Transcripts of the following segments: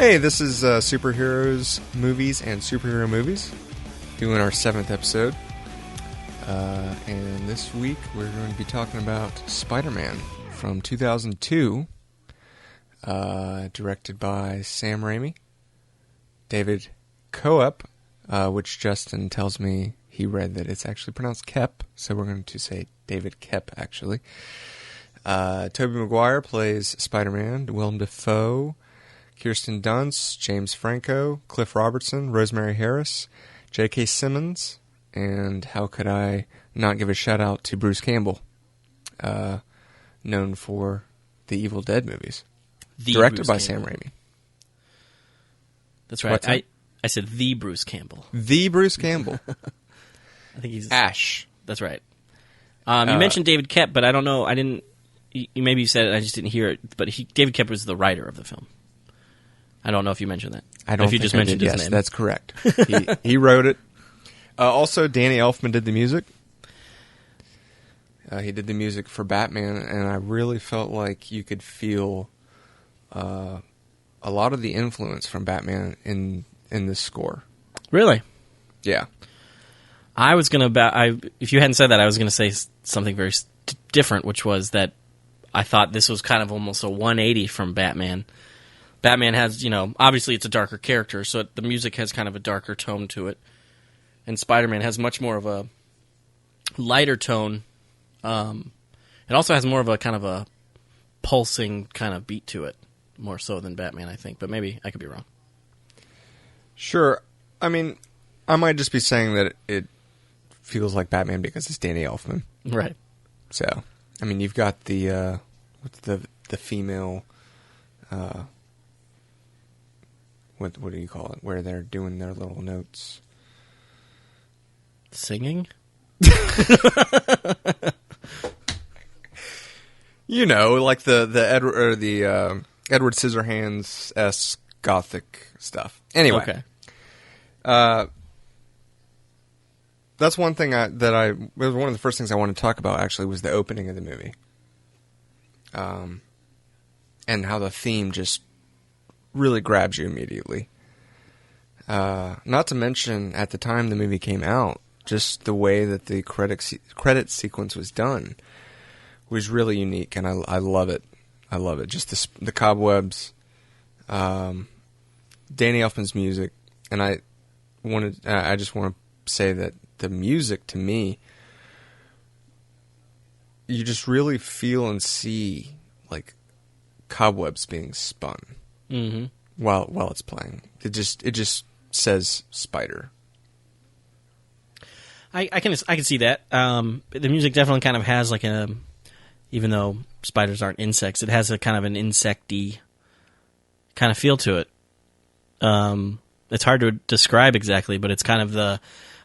Hey, this is Superheroes, Movies, and Superhero Movies, doing our 7th episode. And this week we're going to be talking about Spider-Man from 2002, directed by Sam Raimi, David Koepp, which Justin tells me he read that it's actually pronounced Kep, so we're going to say David Koepp, actually. Tobey Maguire plays Spider-Man, Willem Dafoe, Kirsten Dunst, James Franco, Cliff Robertson, Rosemary Harris, J.K. Simmons, and how could I not give a shout-out to Bruce Campbell, known for the Evil Dead movies. Directed by Sam Raimi. That's right. I said the Bruce Campbell. The Bruce Campbell. I think he's... Ash. That's right. You mentioned David Koepp, but I don't know. I didn't... Maybe you said it, I just didn't hear it. But David Koepp was the writer of the film. I don't know if you mentioned that. I don't if you think just I mentioned did. his Yes, name. that's correct. He wrote it. Also, Danny Elfman did the music. He did the music for Batman, and I really felt like you could feel a lot of the influence from Batman in this score. Really? Yeah. I was going to... If you hadn't said that, I was going to say something very different, which was that I thought this was kind of almost a 180 from Batman. Batman has, obviously it's a darker character, so the music has kind of a darker tone to it. And Spider-Man has much more of a lighter tone. It also has more of a kind of a pulsing kind of beat to it, more so than Batman, I think. But maybe I could be wrong. Sure. I mean, I might just be saying that it feels like Batman because it's Danny Elfman. Right. So, I mean, you've got the female... What do you call it? Where they're doing their little notes. Singing? Like the Edward Scissorhands-esque gothic stuff. Anyway. Okay. That's one thing it was one of the first things I wanted to talk about, actually, was the opening of the movie. And how the theme just really grabs you immediately. Not to mention, at the time the movie came out, just the way that the credit sequence was done was really unique, and I love it. I love it. Just the cobwebs, Danny Elfman's music, and I just want to say that the music, to me, you just really feel and see like cobwebs being spun. Mm-hmm. While it's playing, it just says spider. I can see that. The music definitely kind of has like even though spiders aren't insects, it has a kind of an insecty kind of feel to it. It's hard to describe exactly, but it's kind of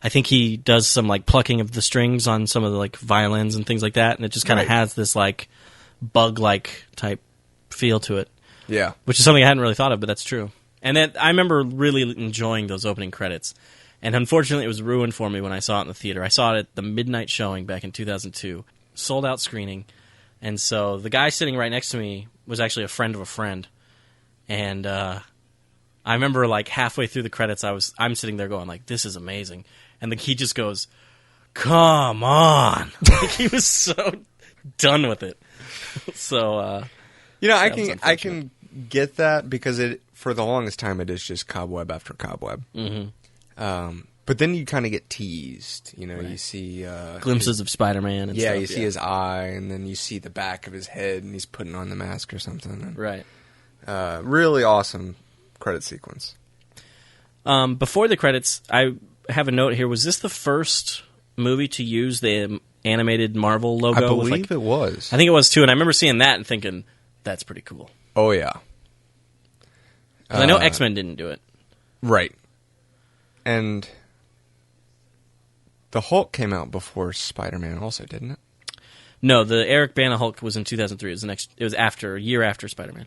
I think he does some like plucking of the strings on some of the like violins and things like that, and it just kind of has this like bug-like type feel to it. Yeah. Which is something I hadn't really thought of, but that's true. And then I remember really enjoying those opening credits. And unfortunately, it was ruined for me when I saw it in the theater. I saw it at the midnight showing back in 2002. Sold-out screening. And so the guy sitting right next to me was actually a friend of a friend. And I remember like halfway through the credits, I'm sitting there going like, this is amazing. And he just goes, come on. Like, he was so done with it. So... I can get that because for the longest time it is just cobweb after cobweb. Mm-hmm. But then you kind of get teased. Right. You see glimpses of Spider-Man. And stuff. You see his eye, and then you see the back of his head, and he's putting on the mask or something. And, right. Really awesome credit sequence. Before the credits, I have a note here. Was this the first movie to use the animated Marvel logo? I believe it was. I think it was too, and I remember seeing that and thinking, that's pretty cool. Oh, yeah. I know X-Men didn't do it. Right. And the Hulk came out before Spider-Man also, didn't it? No, the Eric Bana Hulk was in 2003. It was a year after Spider-Man.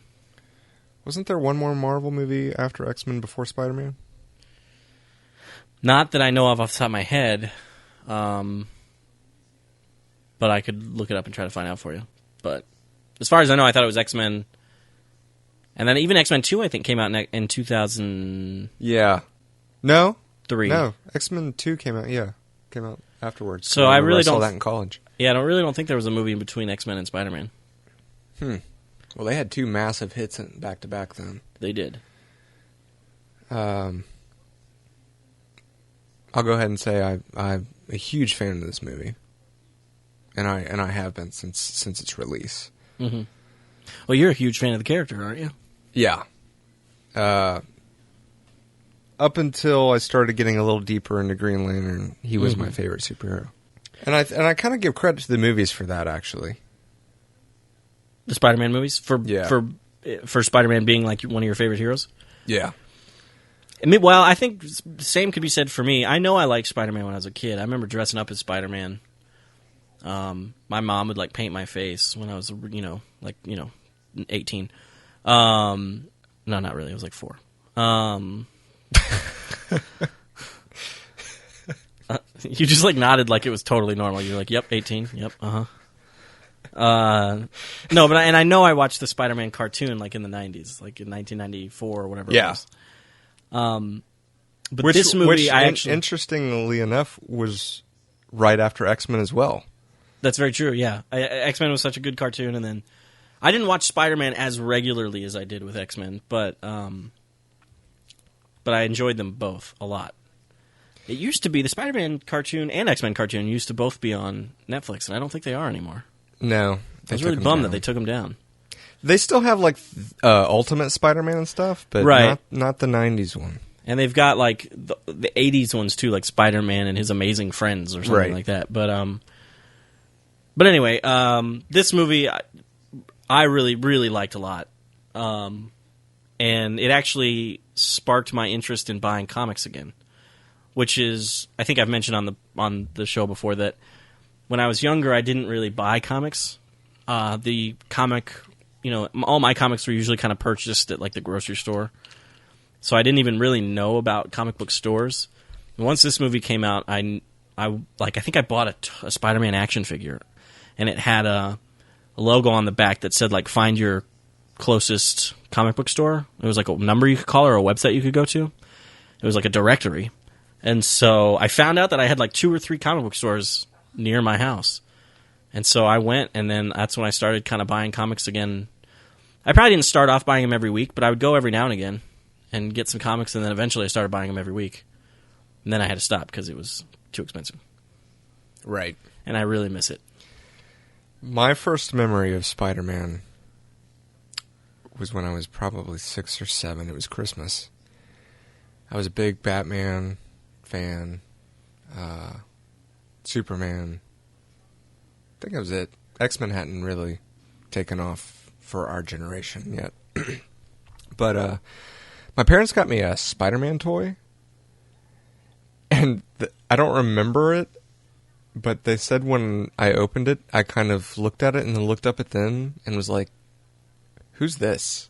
Wasn't there one more Marvel movie after X-Men before Spider-Man? Not that I know of off the top of my head. But I could look it up and try to find out for you. But as far as I know, I thought it was X-Men And then even X-Men 2, I think, came out in 2003. Yeah. No, X-Men 2 came out afterwards. So I really saw don't that in college. Yeah, I don't think there was a movie in between X-Men and Spider-Man. Well, they had two massive hits back to back then. They did. I'll go ahead and say I'm a huge fan of this movie, and I have been since its release. Mm-hmm. Well, you're a huge fan of the character, aren't you? Yeah. Up until I started getting a little deeper into Green Lantern, he was my favorite superhero, and I kind of give credit to the movies for that, actually. The Spider-Man movies for Spider-Man being like one of your favorite heroes. Yeah. Well, I think the same could be said for me. I know I liked Spider-Man when I was a kid. I remember dressing up as Spider-Man. My mom would like paint my face when I was 18. No, not really. I was like 4. You just like nodded like it was totally normal. You're like, "Yep, 18. Yep, no, but I know I watched the Spider-Man cartoon like in the 90s, like in 1994 or whatever. Yeah. It was. But this movie, interestingly enough, was right after X-Men as well. That's very true. Yeah, X-Men was such a good cartoon, and then I didn't watch Spider-Man as regularly as I did with X-Men, but I enjoyed them both a lot. It used to be the Spider-Man cartoon and X-Men cartoon used to both be on Netflix, and I don't think they are anymore. No, I was really bummed that they took them down. They still have like Ultimate Spider-Man and stuff, but not the 90s one. And they've got like the 80s ones too, like Spider-Man and His Amazing Friends or something like that. But anyway, this movie I really, really liked a lot. And it actually sparked my interest in buying comics again, which is, I think I've mentioned on the show before that when I was younger, I didn't really buy comics. The comic, all my comics were usually kind of purchased at like the grocery store. So I didn't even really know about comic book stores. And once this movie came out, I think I bought a Spider-Man action figure, and it had a logo on the back that said like find your closest comic book store. It was like a number you could call or a website you could go to. It was like a directory. And so I found out that I had like 2 or 3 comic book stores near my house. And so I went, and then that's when I started kind of buying comics again. I probably didn't start off buying them every week, but I would go every now and again and get some comics, and then eventually I started buying them every week. And then I had to stop because it was too expensive. Right. And I really miss it. My first memory of Spider-Man was when I was probably 6 or 7. It was Christmas. I was a big Batman fan, Superman. I think that was it. X-Men hadn't really taken off for our generation yet. But my parents got me a Spider-Man toy, and I don't remember it, but they said when I opened it, I kind of looked at it and then looked up at them and was like, who's this?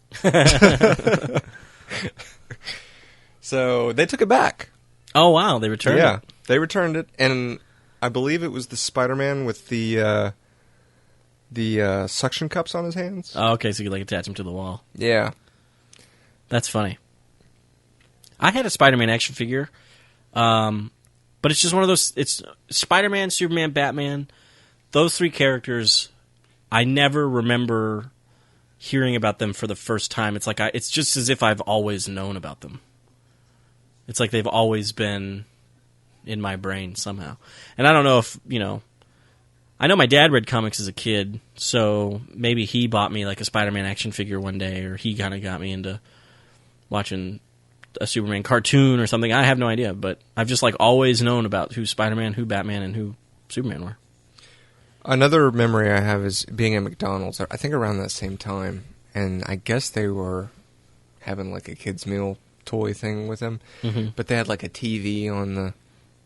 So they took it back. Oh, wow. They returned it? Yeah, they returned it, and I believe it was the Spider-Man with the suction cups on his hands. Oh, okay, so you could like attach them to the wall. Yeah. That's funny. I had a Spider-Man action figure, but it's just one of those... It's Spider-Man, Superman, Batman. Those 3 characters, I never remember hearing about them for the first time. It's like it's just as if I've always known about them. It's like they've always been in my brain somehow. And I don't know if, I know my dad read comics as a kid, so maybe he bought me like a Spider-Man action figure one day, or he kind of got me into watching a Superman cartoon or something. I have no idea, but I've just like always known about who Spider-Man, who Batman, and who Superman were. Another memory I have is being at McDonald's, I think around that same time, and I guess they were having like a kids' meal toy thing with them, but they had like a TV on the...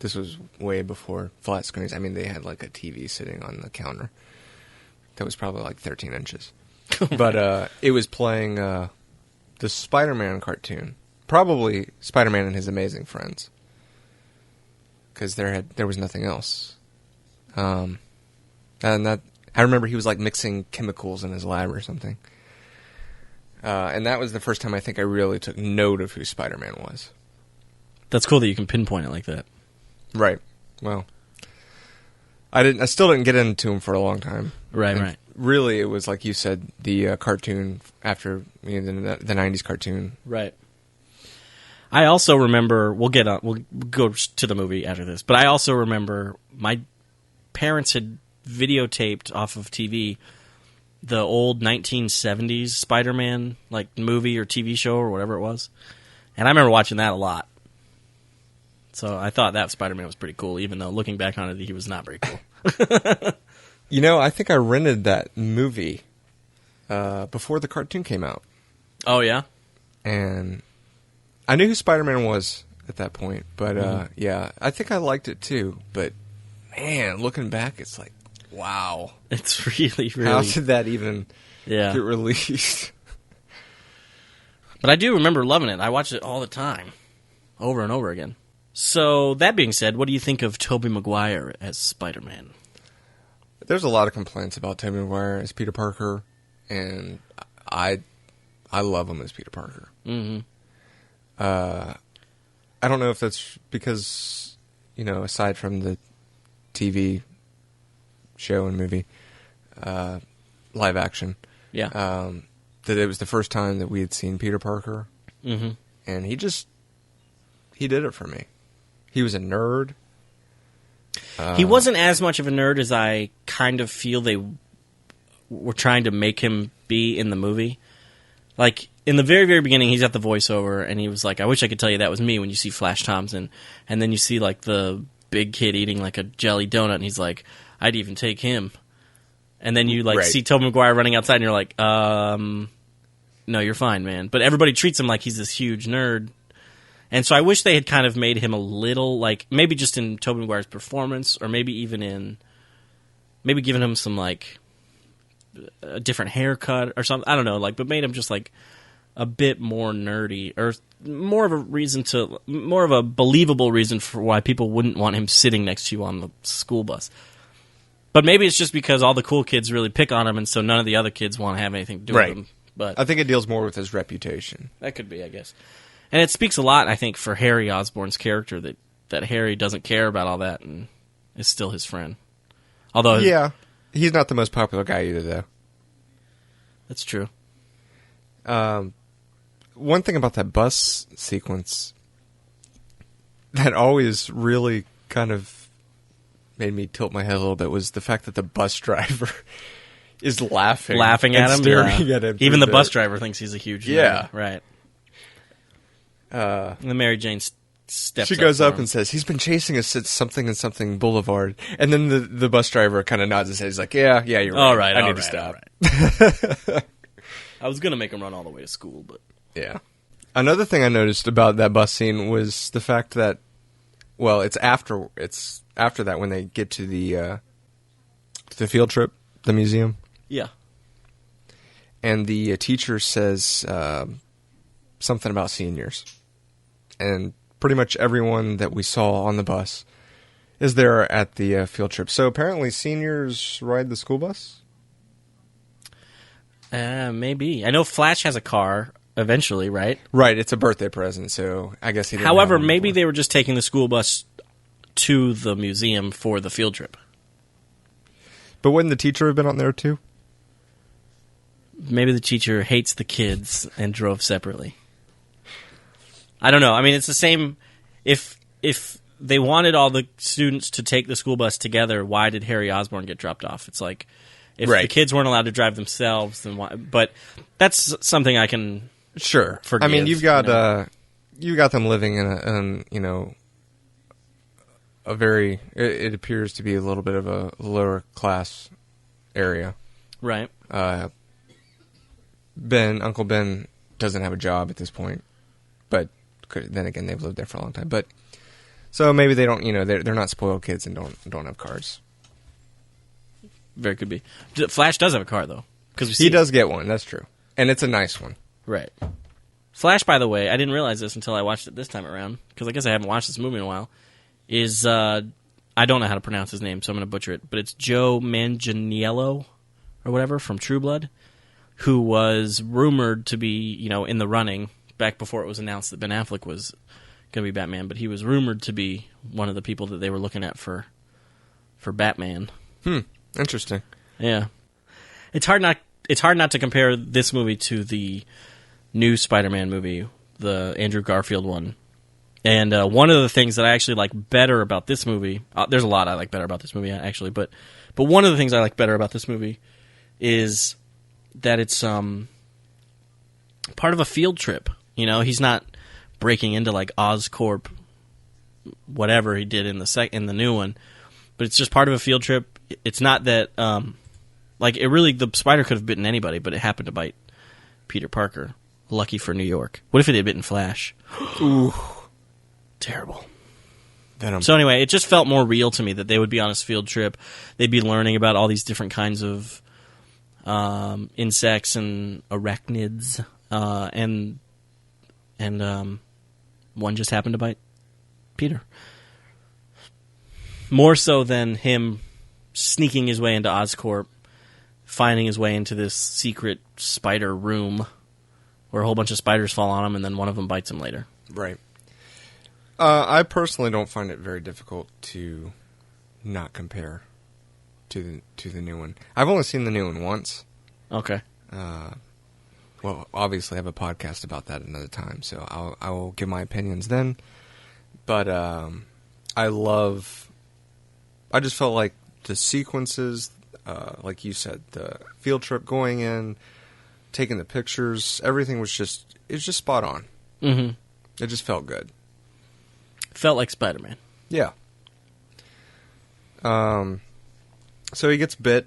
This was way before flat screens. I mean, they had like a TV sitting on the counter that was probably like 13 inches. But it was playing the Spider-Man cartoon. Probably Spider-Man and His Amazing Friends. Because there was nothing else. And that I remember he was like mixing chemicals in his lab or something. And that was the first time I think I really took note of who Spider-Man was. That's cool that you can pinpoint it like that. Right. Well, I still didn't get into him for a long time. Right, and right. Really, it was like you said, the cartoon after the 90s cartoon. Right. I also remember, we'll go to the movie after this, but I also remember my parents had videotaped off of TV the old 1970s Spider-Man like movie or TV show or whatever it was. And I remember watching that a lot. So I thought that Spider-Man was pretty cool, even though looking back on it, he was not very cool. I think I rented that movie before the cartoon came out. Oh, yeah? And I knew who Spider-Man was at that point, but yeah, I think I liked it too. But man, looking back, it's like, wow. It's really, really... How did that even get released? But I do remember loving it. I watched it all the time, over and over again. So, that being said, what do you think of Tobey Maguire as Spider-Man? There's a lot of complaints about Tobey Maguire as Peter Parker, and I love him as Peter Parker. Mm-hmm. I don't know if that's because, aside from the TV show and movie, live action, that it was the first time that we had seen Peter Parker, and he did it for me. He was a nerd. He wasn't as much of a nerd as I kind of feel they were trying to make him be in the movie. Like, in the very, very beginning, he's at the voiceover, and he was like, I wish I could tell you that was me when you see Flash Thompson. And then you see, like, the big kid eating, like, a jelly donut, and he's like, I'd even take him. And then you, like, see Tobey Maguire running outside, and you're like, no, you're fine, man. But everybody treats him like he's this huge nerd. And so I wish they had kind of made him a little, like, maybe just in Tobey Maguire's performance, or maybe even maybe giving him some, like, a different haircut or something. I don't know, like, but made him just, like, a bit more nerdy, or more of a believable reason for why people wouldn't want him sitting next to you on the school bus. But maybe it's just because all the cool kids really pick on him, and so none of the other kids want to have anything to do with him. But I think it deals more with his reputation. That could be, I guess. And it speaks a lot, I think, for Harry Osborn's character, that Harry doesn't care about all that and is still his friend. Although, yeah, he's not the most popular guy either, though. That's true. One thing about that bus sequence that always really kind of made me tilt my head a little bit was the fact that the bus driver is laughing at him, staring at him. Even the bus driver thinks he's a huge nerd. Right. And then Mary Jane steps She goes up him. and says, he's been chasing us at something and something boulevard. And then the bus driver kind of nods his head. He's like, yeah, you're right. All right, I need to stop. Right. I was going to make him run all the way to school, but... Yeah. Another thing I noticed about that bus scene was the fact that, well, it's after that when they get to the field trip, the museum. Yeah. And the teacher says something about seniors. And pretty much everyone that we saw on the bus is there at the field trip. So apparently seniors ride the school bus? Maybe. I know Flash has a car eventually, right? Right, it's a birthday present, so I guess he didn't However, have one maybe before. they were just taking the school bus to the museum for the field trip. But wouldn't the teacher have been on there too? Maybe the teacher hates the kids and drove separately. I don't know. I mean, it's the same. If they wanted all the students to take the school bus together, why did Harry Osborn get dropped off? It's like, if the kids weren't allowed to drive themselves, then why? But that's something I can forgive. I mean, you've got you got them living in a very. It appears to be a little bit of a lower class area, right? Uncle Ben doesn't have a job at this point, but then again, they've lived there for a long time. But so maybe they don't. They're not spoiled kids and don't have cars. Very could be. Flash does have a car though, because he does get one. That's true, and it's a nice one. Right. Flash, by the way, I didn't realize this until I watched it this time around, because I guess I haven't watched this movie in a while. Is I don't know how to pronounce his name, so I'm going to butcher it, but it's Joe Manganiello or whatever from True Blood. who was rumored to be, in the running back before it was announced that Ben Affleck was going to be Batman, but he was rumored to be one of the people that they were looking at for Batman. Interesting. Yeah. It's hard not to compare this movie to the new Spider-Man movie, the Andrew Garfield one. And one of the things that I actually like better about this movie, there's a lot I like better about this movie actually, but one of the things I like better about this movie is that it's part of a field trip. He's not breaking into like Oscorp, whatever he did in the new one, but it's just part of a field trip. It's not that the spider could have bitten anybody, but it happened to bite Peter Parker. Lucky for New York. What if it had bitten Flash? Ooh, terrible. Venom. So anyway, it just felt more real to me that they would be on this field trip. They'd be learning about all these different kinds of insects and arachnids, and one just happened to bite Peter. More so than him sneaking his way into Oscorp, finding his way into this secret spider room where a whole bunch of spiders fall on him and then one of them bites him later. Right. I personally don't find it very difficult to not compare to the new one. I've only seen the new one once. Okay. Well, obviously I have a podcast about that another time, so I will give my opinions then. But I just felt like the sequences, like you said, the field trip going in, taking the pictures, everything was just spot on. Mm-hmm. It just felt good. Felt like Spider-Man. Yeah. So he gets bit,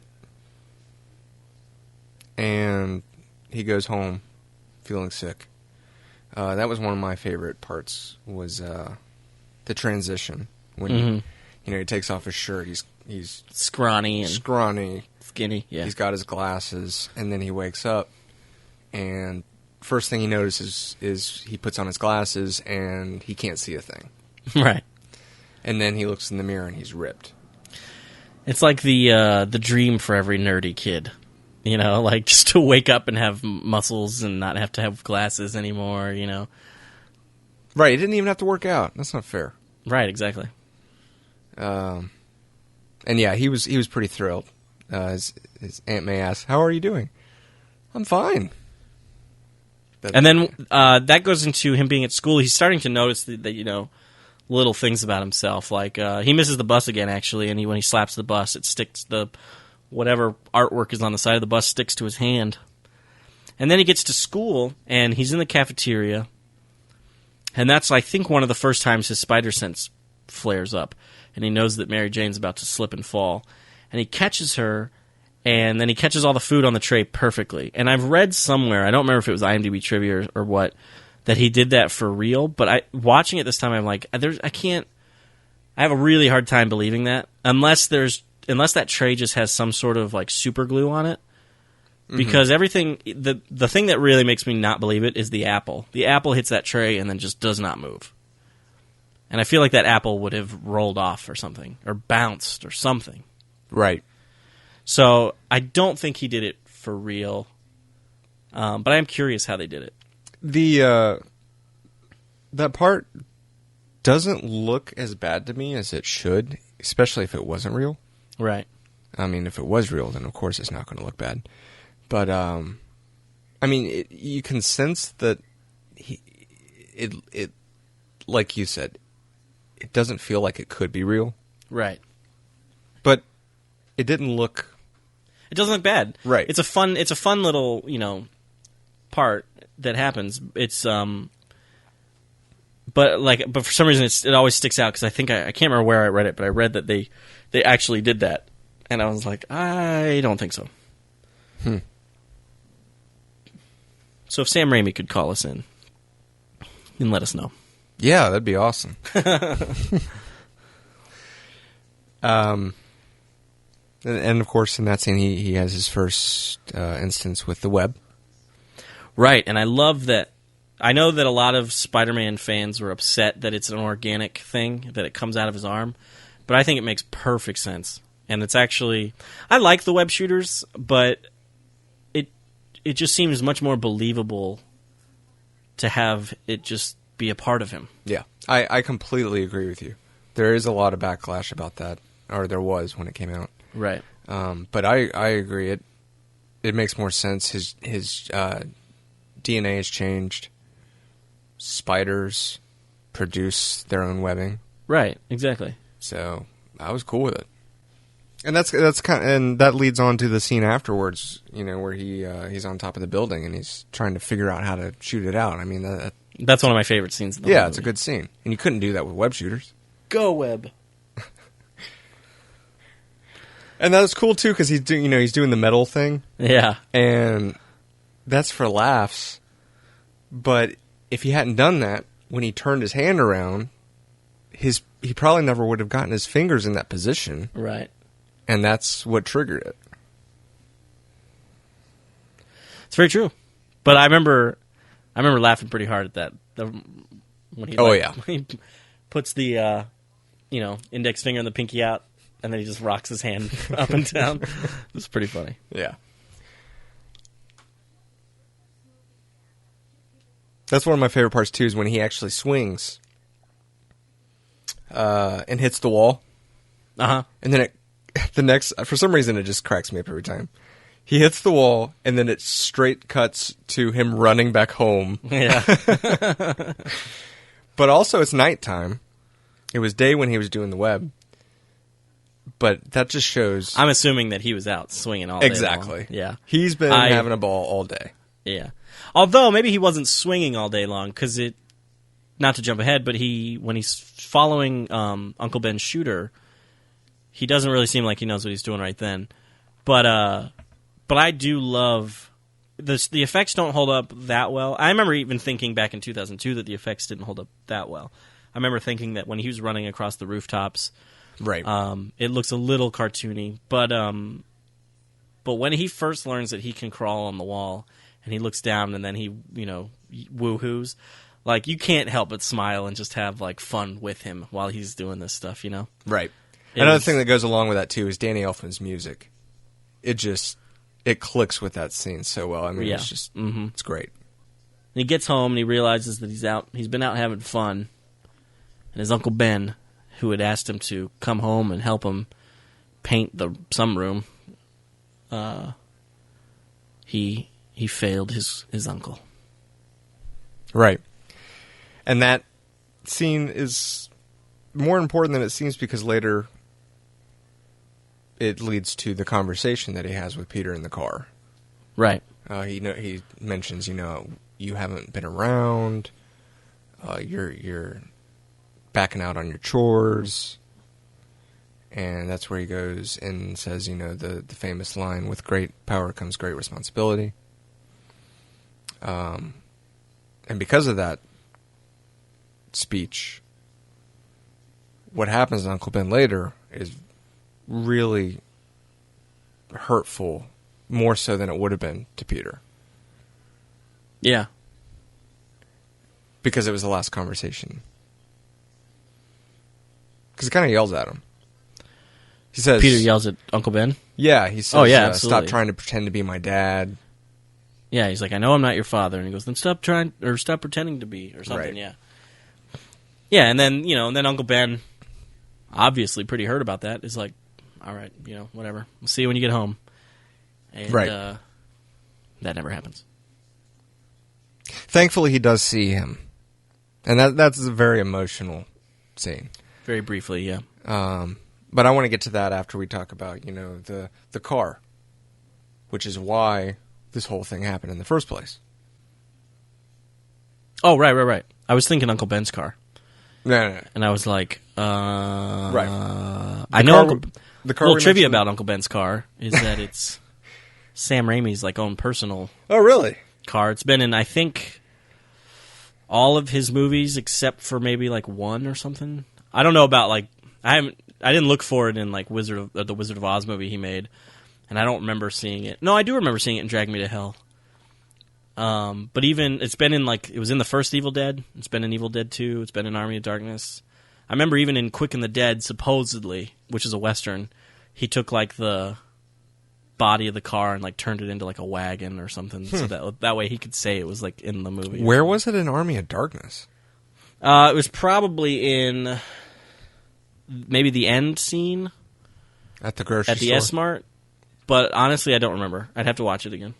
and he goes home feeling sick. That was one of my favorite parts, was the transition. When he takes off his shirt, he's scrawny, skinny. Yeah. He's got his glasses, and then he wakes up, and first thing he notices is he puts on his glasses, and he can't see a thing. Right. And then he looks in the mirror, and he's ripped. It's like the dream for every nerdy kid. Like just to wake up and have muscles and not have to have glasses anymore, Right, he didn't even have to work out. That's not fair. Right, exactly. And yeah, he was pretty thrilled. His Aunt May asked, "How are you doing?" "I'm fine." And then that goes into him being at school. He's starting to notice that little things about himself. Like he misses the bus again, actually, and when he slaps the bus, it sticks whatever artwork is on the side of the bus sticks to his hand. And then he gets to school, and he's in the cafeteria, and that's, I think, one of the first times his spider sense flares up, and he knows that Mary Jane's about to slip and fall. And he catches her, and then he catches all the food on the tray perfectly. And I've read somewhere, I don't remember if it was IMDb trivia or what, that he did that for real, but watching it this time, I'm like, I have a really hard time believing that, unless that tray just has some sort of like super glue on it. Because everything, the thing that really makes me not believe it is the apple. The apple hits that tray and then just does not move. And I feel like that apple would have rolled off or something, or bounced or something. Right. So I don't think he did it for real, but I am curious how they did it. That part doesn't look as bad to me as it should, especially if it wasn't real. Right. I mean, if it was real, then of course it's not going to look bad. But you can sense that it like you said, it doesn't feel like it could be real. Right. But it didn't look. It doesn't look bad. Right. It's a fun little part that happens. It's but for some reason it always sticks out because I think I can't remember where I read it, but I read that they actually did that, and I was like, I don't think so. So if Sam Raimi could call us in and let us know. Yeah, that'd be awesome. And of course, in that scene, he has his first instance with the web. Right, and I love that. I know that a lot of Spider-Man fans were upset that it's an organic thing, that it comes out of his arm, but I think it makes perfect sense. And it's actually... I like the web shooters, but it just seems much more believable to have it just be a part of him. Yeah, I completely agree with you. There is a lot of backlash about that, or there was when it came out. Right. But I agree. It makes more sense. His DNA has changed. Spiders produce their own webbing. Right. Exactly. So I was cool with it. And that's kind of, and that leads on to the scene afterwards, where he's on top of the building and he's trying to figure out how to shoot it out. I mean, that's one of my favorite scenes. Yeah, it's a good scene, and you couldn't do that with web shooters. Go web. And that was cool too because he's doing the metal thing. Yeah, and that's for laughs. But if he hadn't done that when he turned his hand around, he probably never would have gotten his fingers in that position. Right. And that's what triggered it. It's very true. But I remember laughing pretty hard at that. When he puts the index finger and the pinky out, and then he just rocks his hand up and down. It's pretty funny. Yeah. That's one of my favorite parts too, is when he actually swings and hits the wall. Uh-huh. And then for some reason it just cracks me up every time. He hits the wall, and then it straight cuts to him running back home. Yeah. But also, it's nighttime. It was day when he was doing the web. But that just shows... I'm assuming that he was out swinging all day Exactly. long. Yeah. He's been having a ball all day. Yeah. Although, maybe he wasn't swinging all day long, because not to jump ahead, but when he's following Uncle Ben's shooter, he doesn't really seem like he knows what he's doing right then. But I do love... The effects don't hold up that well. I remember even thinking back in 2002 that the effects didn't hold up that well. I remember thinking that when he was running across the rooftops... Right. It looks a little cartoony, but when he first learns that he can crawl on the wall, and he looks down, and then he woohoos, like, you can't help but smile and just have like fun with him while he's doing this stuff, Right. Another thing that goes along with that too is Danny Elfman's music. It clicks with that scene so well. I mean, it's just it's great. And he gets home and he realizes that he's been out having fun, and his Uncle Ben, who had asked him to come home and help him paint some room, he failed his uncle. Right. And that scene is more important than it seems because later it leads to the conversation that he has with Peter in the car. Right. He mentions, you haven't been around, you're backing out on your chores, and that's where he goes and says, the famous line, with great power comes great responsibility. And because of that speech, what happens to Uncle Ben later is really hurtful, more so than it would have been to Peter. Yeah. Because it was the last conversation. Because he kind of yells at him. He says... Peter yells at Uncle Ben? Yeah, he says, oh, yeah, absolutely. Stop trying to pretend to be my dad. Yeah, he's like, I know I'm not your father. And he goes, then stop pretending to be, or something, right. Yeah. Yeah, and then, then Uncle Ben, obviously pretty hurt about that, is like, all right, whatever. We'll see you when you get home. And, right. That never happens. Thankfully, he does see him. And that's a very emotional scene. Very briefly, yeah. But I want to get to that after we talk about, the car, which is why this whole thing happened in the first place. Oh, right. I was thinking Uncle Ben's car. No. And I was like, right. I know the car. Little trivia about Uncle Ben's car is that it's Sam Raimi's own personal. Oh, really? Car. It's been in, I think, all of his movies except for maybe one or something. I don't know about I didn't look for it in the Wizard of Oz movie he made, and I don't remember seeing it. No, I do remember seeing it in Drag Me to Hell. But even it's been in it was in the first Evil Dead. It's been in Evil Dead 2. It's been in Army of Darkness. I remember even in Quick and the Dead, supposedly, which is a Western, he took the body of the car and like turned it into like a wagon or something, so that way he could say it was like in the movie. Where was it in Army of Darkness? It was probably in maybe the end scene At the grocery at the store? S-Mart, but honestly, I don't remember. I'd have to watch it again.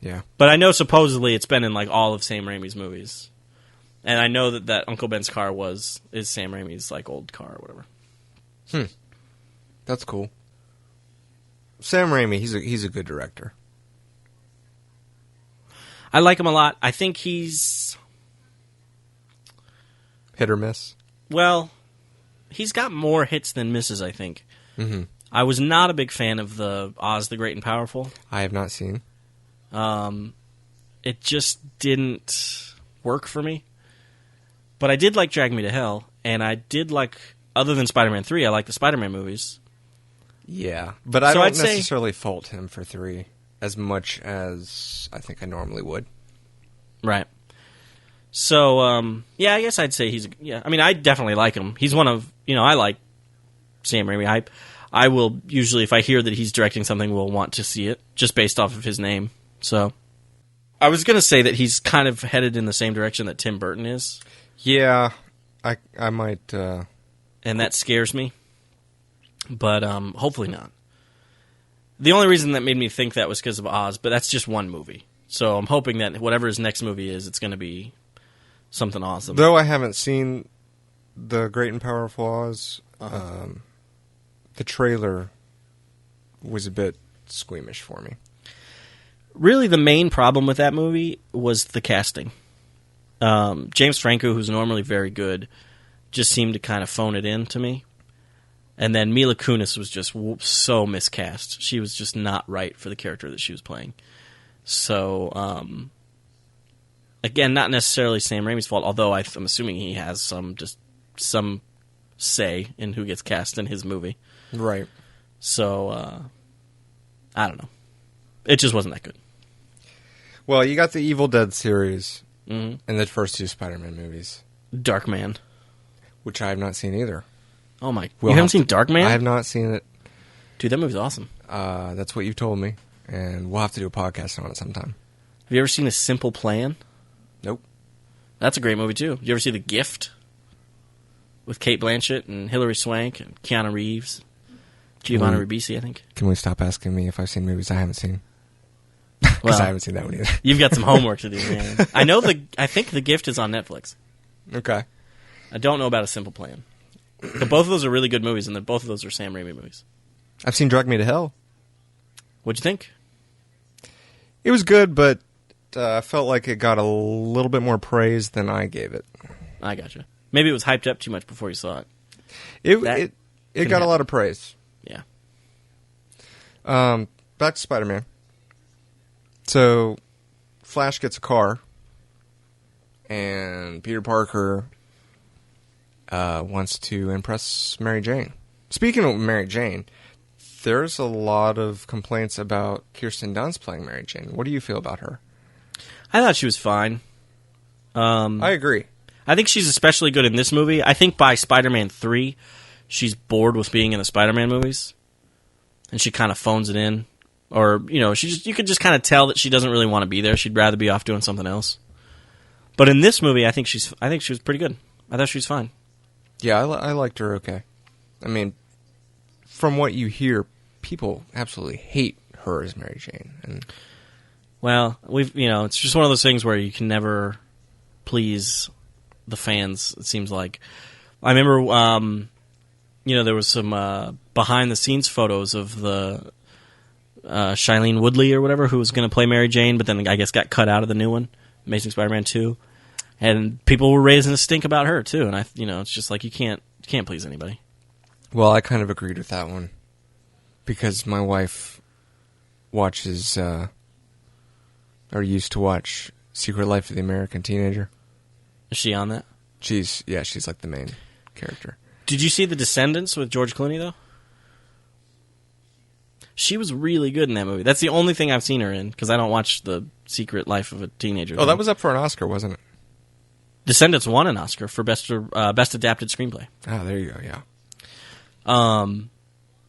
Yeah. But I know supposedly it's been in like all of Sam Raimi's movies, and I know that Uncle Ben's car is Sam Raimi's like old car or whatever. That's cool. Sam Raimi, he's a good director. I like him a lot. I think he's hit or miss. Well, he's got more hits than misses, I think. Mm-hmm. I was not a big fan of the Oz the Great and Powerful. I have not seen. It just didn't work for me. But I did like Drag Me to Hell, and I did like, other than Spider-Man 3, I like the Spider-Man movies. Yeah, but I So don't I'd say- necessarily fault him for 3 as much as I think I normally would. Right. So, yeah, I guess I'd say I mean, I definitely like him. He's one of, I like Sam Raimi. I will usually, if I hear that he's directing something, will want to see it, just based off of his name. So, I was going to say that he's kind of headed in the same direction that Tim Burton is. Yeah, I might... And that scares me. But hopefully not. The only reason that made me think that was because of Oz, but that's just one movie. So I'm hoping that whatever his next movie is, it's going to be something awesome. Though I haven't seen The Great and Powerful Oz, the trailer was a bit squeamish for me. Really, the main problem with that movie was the casting. James Franco, who's normally very good, just seemed to kind of phone it in to me. And then Mila Kunis was just so miscast. She was just not right for the character that she was playing. So, again, not necessarily Sam Raimi's fault, although I'm assuming he has some say in who gets cast in his movie. Right. So, I don't know. It just wasn't that good. Well, you got the Evil Dead series Mm-hmm. and the first 2 Spider-Man movies, Darkman. which I have not seen either. Oh my! We'll you haven't have seen Darkman? I have not seen it. Dude, that movie's awesome. That's what you've told me, and we'll have to do a podcast on it sometime. Have you ever seen A Simple Plan? Nope. That's a great movie too. You ever see The Gift with Cate Blanchett and Hilary Swank and Keanu Reeves, Giovanni Ribisi, I think. Can we stop asking me if I've seen movies I haven't seen? Because Well, I haven't seen that one either. You've got some homework to do, man. I think The Gift is on Netflix. Okay. I don't know about A Simple Plan. But both of those are really good movies, and both of those are Sam Raimi movies. I've seen Drag Me to Hell. What'd you think? It was good, but I felt like it got a little bit more praise than I gave it. I gotcha. Maybe it was hyped up too much before you saw it. It can got a happen. lot of praise. Yeah. Back to Spider-Man. So, Flash gets a car, and Peter Parker wants to impress Mary Jane. Speaking of Mary Jane, there's a lot of complaints about Kirsten Dunst playing Mary Jane. What do you feel about her? I thought she was fine. I agree. I think she's especially good in this movie. I think by Spider-Man 3, she's bored with being in the Spider-Man movies, and she kind of phones it in. Or, you could just kind of tell that she doesn't really want to be there. She'd rather be off doing something else. But in this movie, I think she was pretty good. I thought she was fine. Yeah, I liked her okay. I mean, from what you hear, people absolutely hate her as Mary Jane. And Well, it's just one of those things where you can never please the fans, it seems like. I remember, there was some behind-the-scenes photos of the Shailene Woodley or whatever, who was going to play Mary Jane, but then I guess got cut out of the new one, Amazing Spider-Man 2. And people were raising a stink about her, too. And, it's just like you can't please anybody. well, I kind of agreed with that one because my wife watches or used to watch Secret Life of the American Teenager. Is she on that? She's like the main character. Did you see The Descendants with George Clooney, though? She was really good in that movie. That's the only thing I've seen her in, because I don't watch The Secret Life of a Teenager. Oh, that was up for an Oscar, wasn't it? Descendants won an Oscar for Best Adapted Screenplay. Oh, there you go, yeah.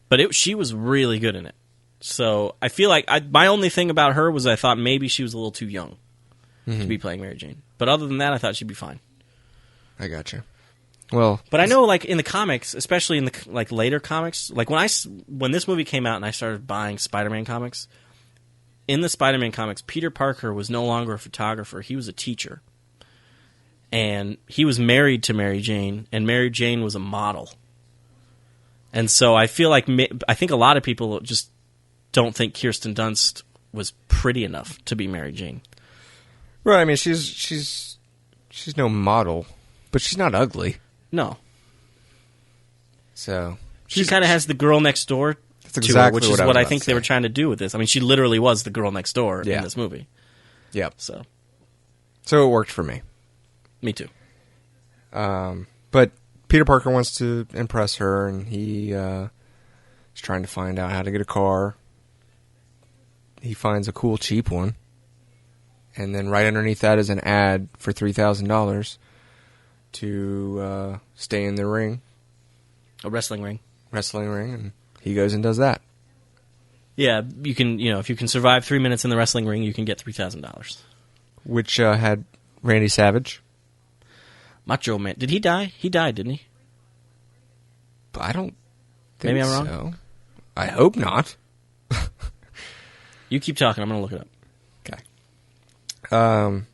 But she was really good in it. So I feel like my only thing about her was I thought maybe she was a little too young to be playing Mary Jane. But other than that, I thought she'd be fine. I gotcha. Well, but I know, like in the comics, especially in the like later comics, like when this movie came out and I started buying Spider-Man comics, in the Spider-Man comics, Peter Parker was no longer a photographer; he was a teacher, and he was married to Mary Jane, and Mary Jane was a model. And so I feel like I think a lot of people just don't think Kirsten Dunst was pretty enough to be Mary Jane. Right. I mean, she's no model, but she's not ugly. No. So she kind of has the girl next door to her, which is what I think they were trying to do with this. I mean, she literally was the girl next door in this movie. Yep. So it worked for me. Me too. But Peter Parker wants to impress her, and he is trying to find out how to get a car. He finds a cool, cheap one. And then right underneath that is an ad for $3,000 to stay in the ring. A wrestling ring. And he goes and does that. Yeah, you can. If you can survive 3 minutes in the wrestling ring, you can get $3,000. Which had Randy Savage. Macho Man. Did he die? He died, didn't he? But I don't think Maybe I'm so. wrong? I hope not. You keep talking. I'm going to look it up. Okay.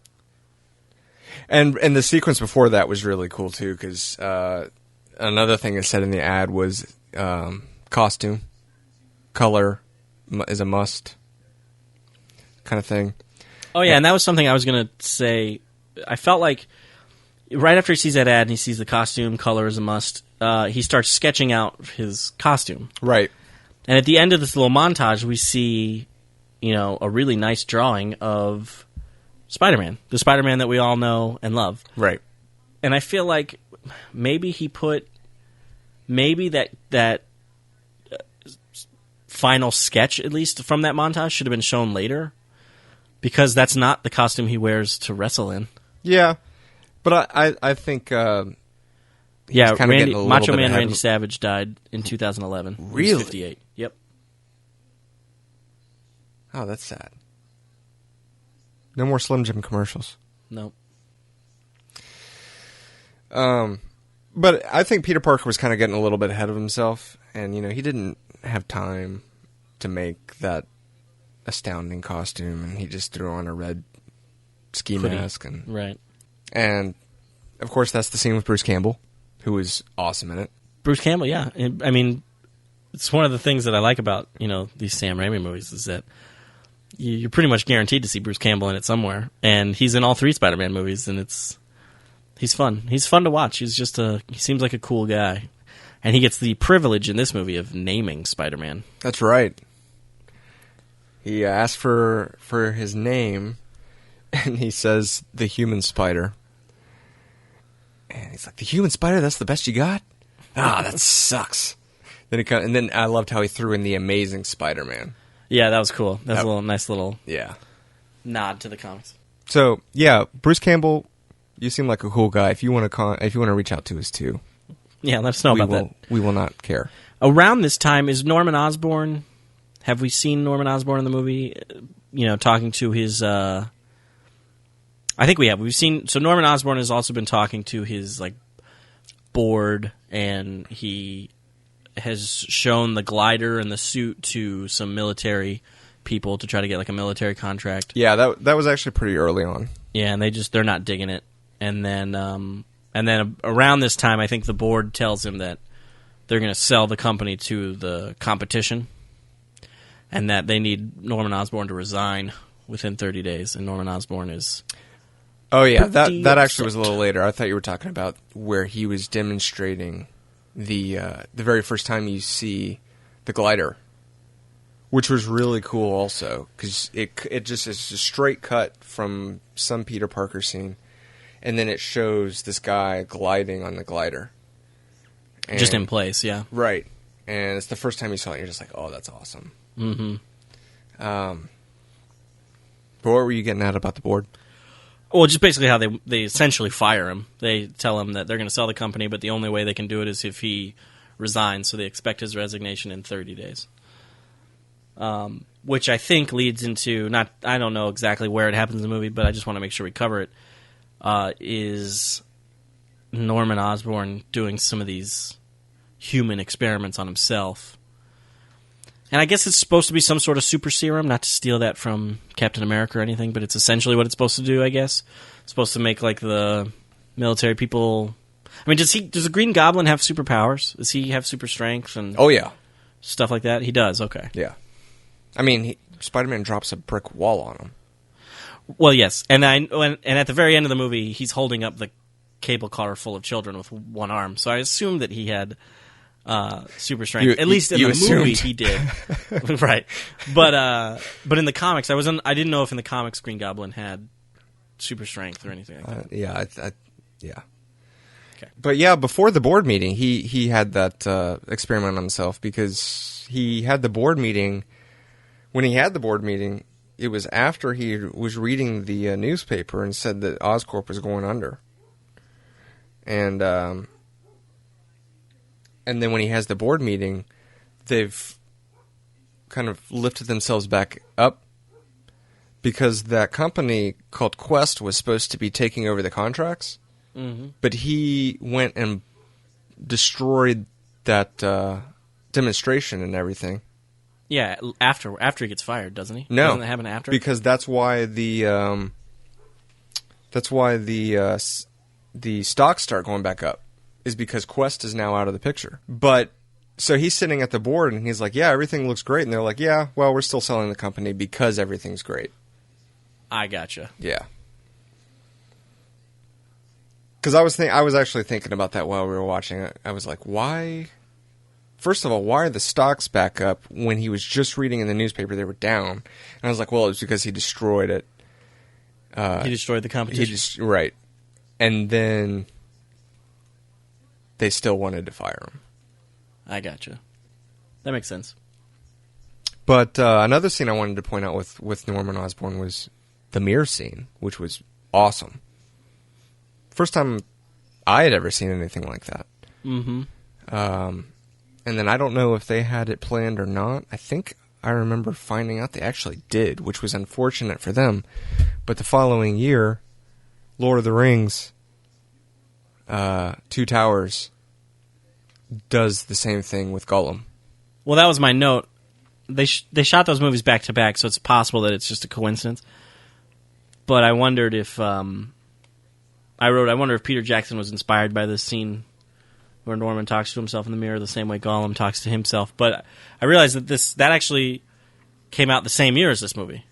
And the sequence before that was really cool, too, because another thing that said in the ad was costume, color is a must kind of thing. Oh, yeah, and that was something I was going to say. I felt like right after he sees that ad and he sees the costume, color is a must, he starts sketching out his costume. Right. And at the end of this little montage, we see, a really nice drawing of Spider-Man, the Spider-Man that we all know and love. Right. And I feel like maybe that final sketch, at least from that montage, should have been shown later, because that's not the costume he wears to wrestle in. Yeah, but I think Macho Man Randy Savage died in 2011. Really? He was 58. Yep. Oh, that's sad. No more Slim Jim commercials. Nope. But I think Peter Parker was kind of getting a little bit ahead of himself, and he didn't have time to make that astounding costume, and he just threw on a red ski mask, and of course that's the scene with Bruce Campbell, who was awesome in it. Bruce Campbell, yeah. I mean, it's one of the things that I like about these Sam Raimi movies is that you're pretty much guaranteed to see Bruce Campbell in it somewhere, and he's in all 3 Spider-Man movies, and he's fun. He's fun to watch. He seems like a cool guy, and he gets the privilege in this movie of naming Spider-Man. That's right. He asked for his name, and he says the human spider, and he's like, the human spider? That's the best you got? That sucks. And then I loved how he threw in the Amazing Spider-Man. Yeah, that was cool. That's a nice little yeah nod to the comics. So yeah, Bruce Campbell, you seem like a cool guy. If you want to reach out to us too, yeah, let us know about that. We will not care. Around this time is Norman Osborn. Have we seen Norman Osborn in the movie? Talking to his. I think we have. We've seen. So Norman Osborn has also been talking to his board, and he has shown the glider and the suit to some military people to try to get a military contract. Yeah, that was actually pretty early on. Yeah, and they're not digging it. And then around this time, I think the board tells him that they're going to sell the company to the competition, and that they need Norman Osborn to resign within 30 days. And Norman Osborn is. Oh yeah, that actually was a little later. I thought you were talking about where he was demonstrating the very first time you see the glider, which was really cool also, because it just is a straight cut from some Peter Parker scene, and then it shows this guy gliding on the glider. And, just in place, yeah. Right. And it's the first time you saw it, and you're just like, oh, that's awesome. Mm-hmm. But what were you getting at about the board? Well, just basically how they essentially fire him. They tell him that they're going to sell the company, but the only way they can do it is if he resigns, so they expect his resignation in 30 days. which I think leads into, I don't know exactly where it happens in the movie, but I just want to make sure we cover it, is Norman Osborn doing some of these human experiments on himself. And I guess it's supposed to be some sort of super serum, not to steal that from Captain America or anything, but it's essentially what it's supposed to do, I guess. It's supposed to make, like, the military people... I mean, does the Green Goblin have superpowers? Does he have super strength and Oh, yeah. stuff like that? He does, okay. Yeah. I mean, Spider-Man drops a brick wall on him. Well, yes. And at the very end of the movie, he's holding up the cable car full of children with one arm. So I assume that he had... super strength. At least in the movie he did. Right. But in the comics, I didn't know if in the comics Green Goblin had super strength or anything like that. Yeah. Yeah. Okay. But yeah, before the board meeting, he had that experiment on himself because he had the board meeting. When he had the board meeting, it was after he was reading the newspaper and said that Oscorp was going under. And then when he has the board meeting, they've kind of lifted themselves back up because that company called Quest was supposed to be taking over the contracts. Mm-hmm. But he went and destroyed that demonstration and everything. Yeah, after he gets fired, doesn't he? No. Doesn't that happen after? Because that's why the stocks start going back up. Is because Quest is now out of the picture. But, so he's sitting at the board and he's like, yeah, everything looks great. And they're like, yeah, well, we're still selling the company because everything's great. I gotcha. Yeah. Because I was actually thinking about that while we were watching it. I was like, why? First of all, why are the stocks back up when he was just reading in the newspaper they were down? And I was like, well, it was because he destroyed it. He destroyed the competition. Right. And then... they still wanted to fire him. I gotcha. That makes sense. But another scene I wanted to point out with Norman Osborn was the mirror scene, which was awesome. First time I had ever seen anything like that. Mm-hmm. And then I don't know if they had it planned or not. I think I remember finding out they actually did, which was unfortunate for them. But the following year, Lord of the Rings... Two Towers does the same thing with Gollum. Well, that was my note. They shot those movies back to back, so it's possible that it's just a coincidence. But I wondered if I wonder if Peter Jackson was inspired by this scene where Norman talks to himself in the mirror the same way Gollum talks to himself. But I realized that actually came out the same year as this movie.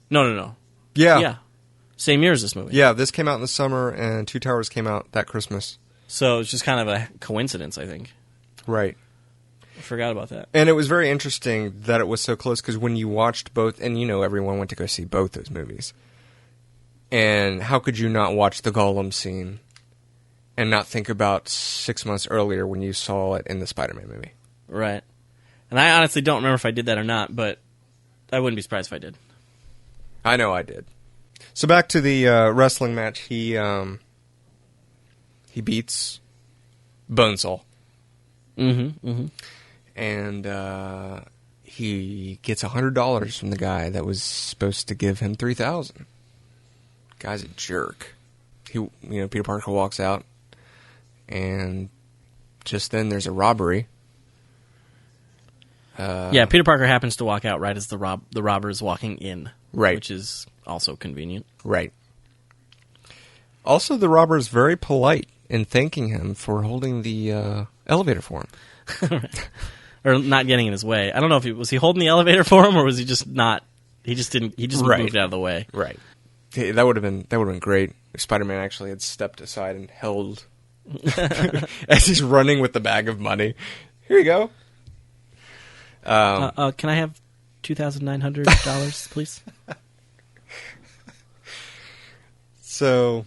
No. Yeah. Same year as this movie. Yeah, this came out in the summer, and Two Towers came out that Christmas. So it's just kind of a coincidence, I think. Right. I forgot about that. And it was very interesting that it was so close, because when you watched both, and everyone went to go see both those movies, and how could you not watch the Gollum scene and not think about 6 months earlier when you saw it in the Spider-Man movie? Right. And I honestly don't remember if I did that or not, but I wouldn't be surprised if I did. I know I did. So back to the wrestling match, he beats Bonesaw. Mm-hmm. And he gets $100 from the guy that was supposed to give him $3,000. Guy's a jerk. Peter Parker walks out, and just then there's a robbery. Yeah, Peter Parker happens to walk out right as the robber is walking in. Right. Which is also convenient. Right. Also, the robber is very polite in thanking him for holding the elevator for him. Right. Or not getting in his way. I don't know if was he holding the elevator for him, or was he just not? He just didn't. He just moved out of the way. Right. That would have been great if Spider-Man actually had stepped aside and held as he's running with the bag of money. Here you go. Can I have $2,900, please? So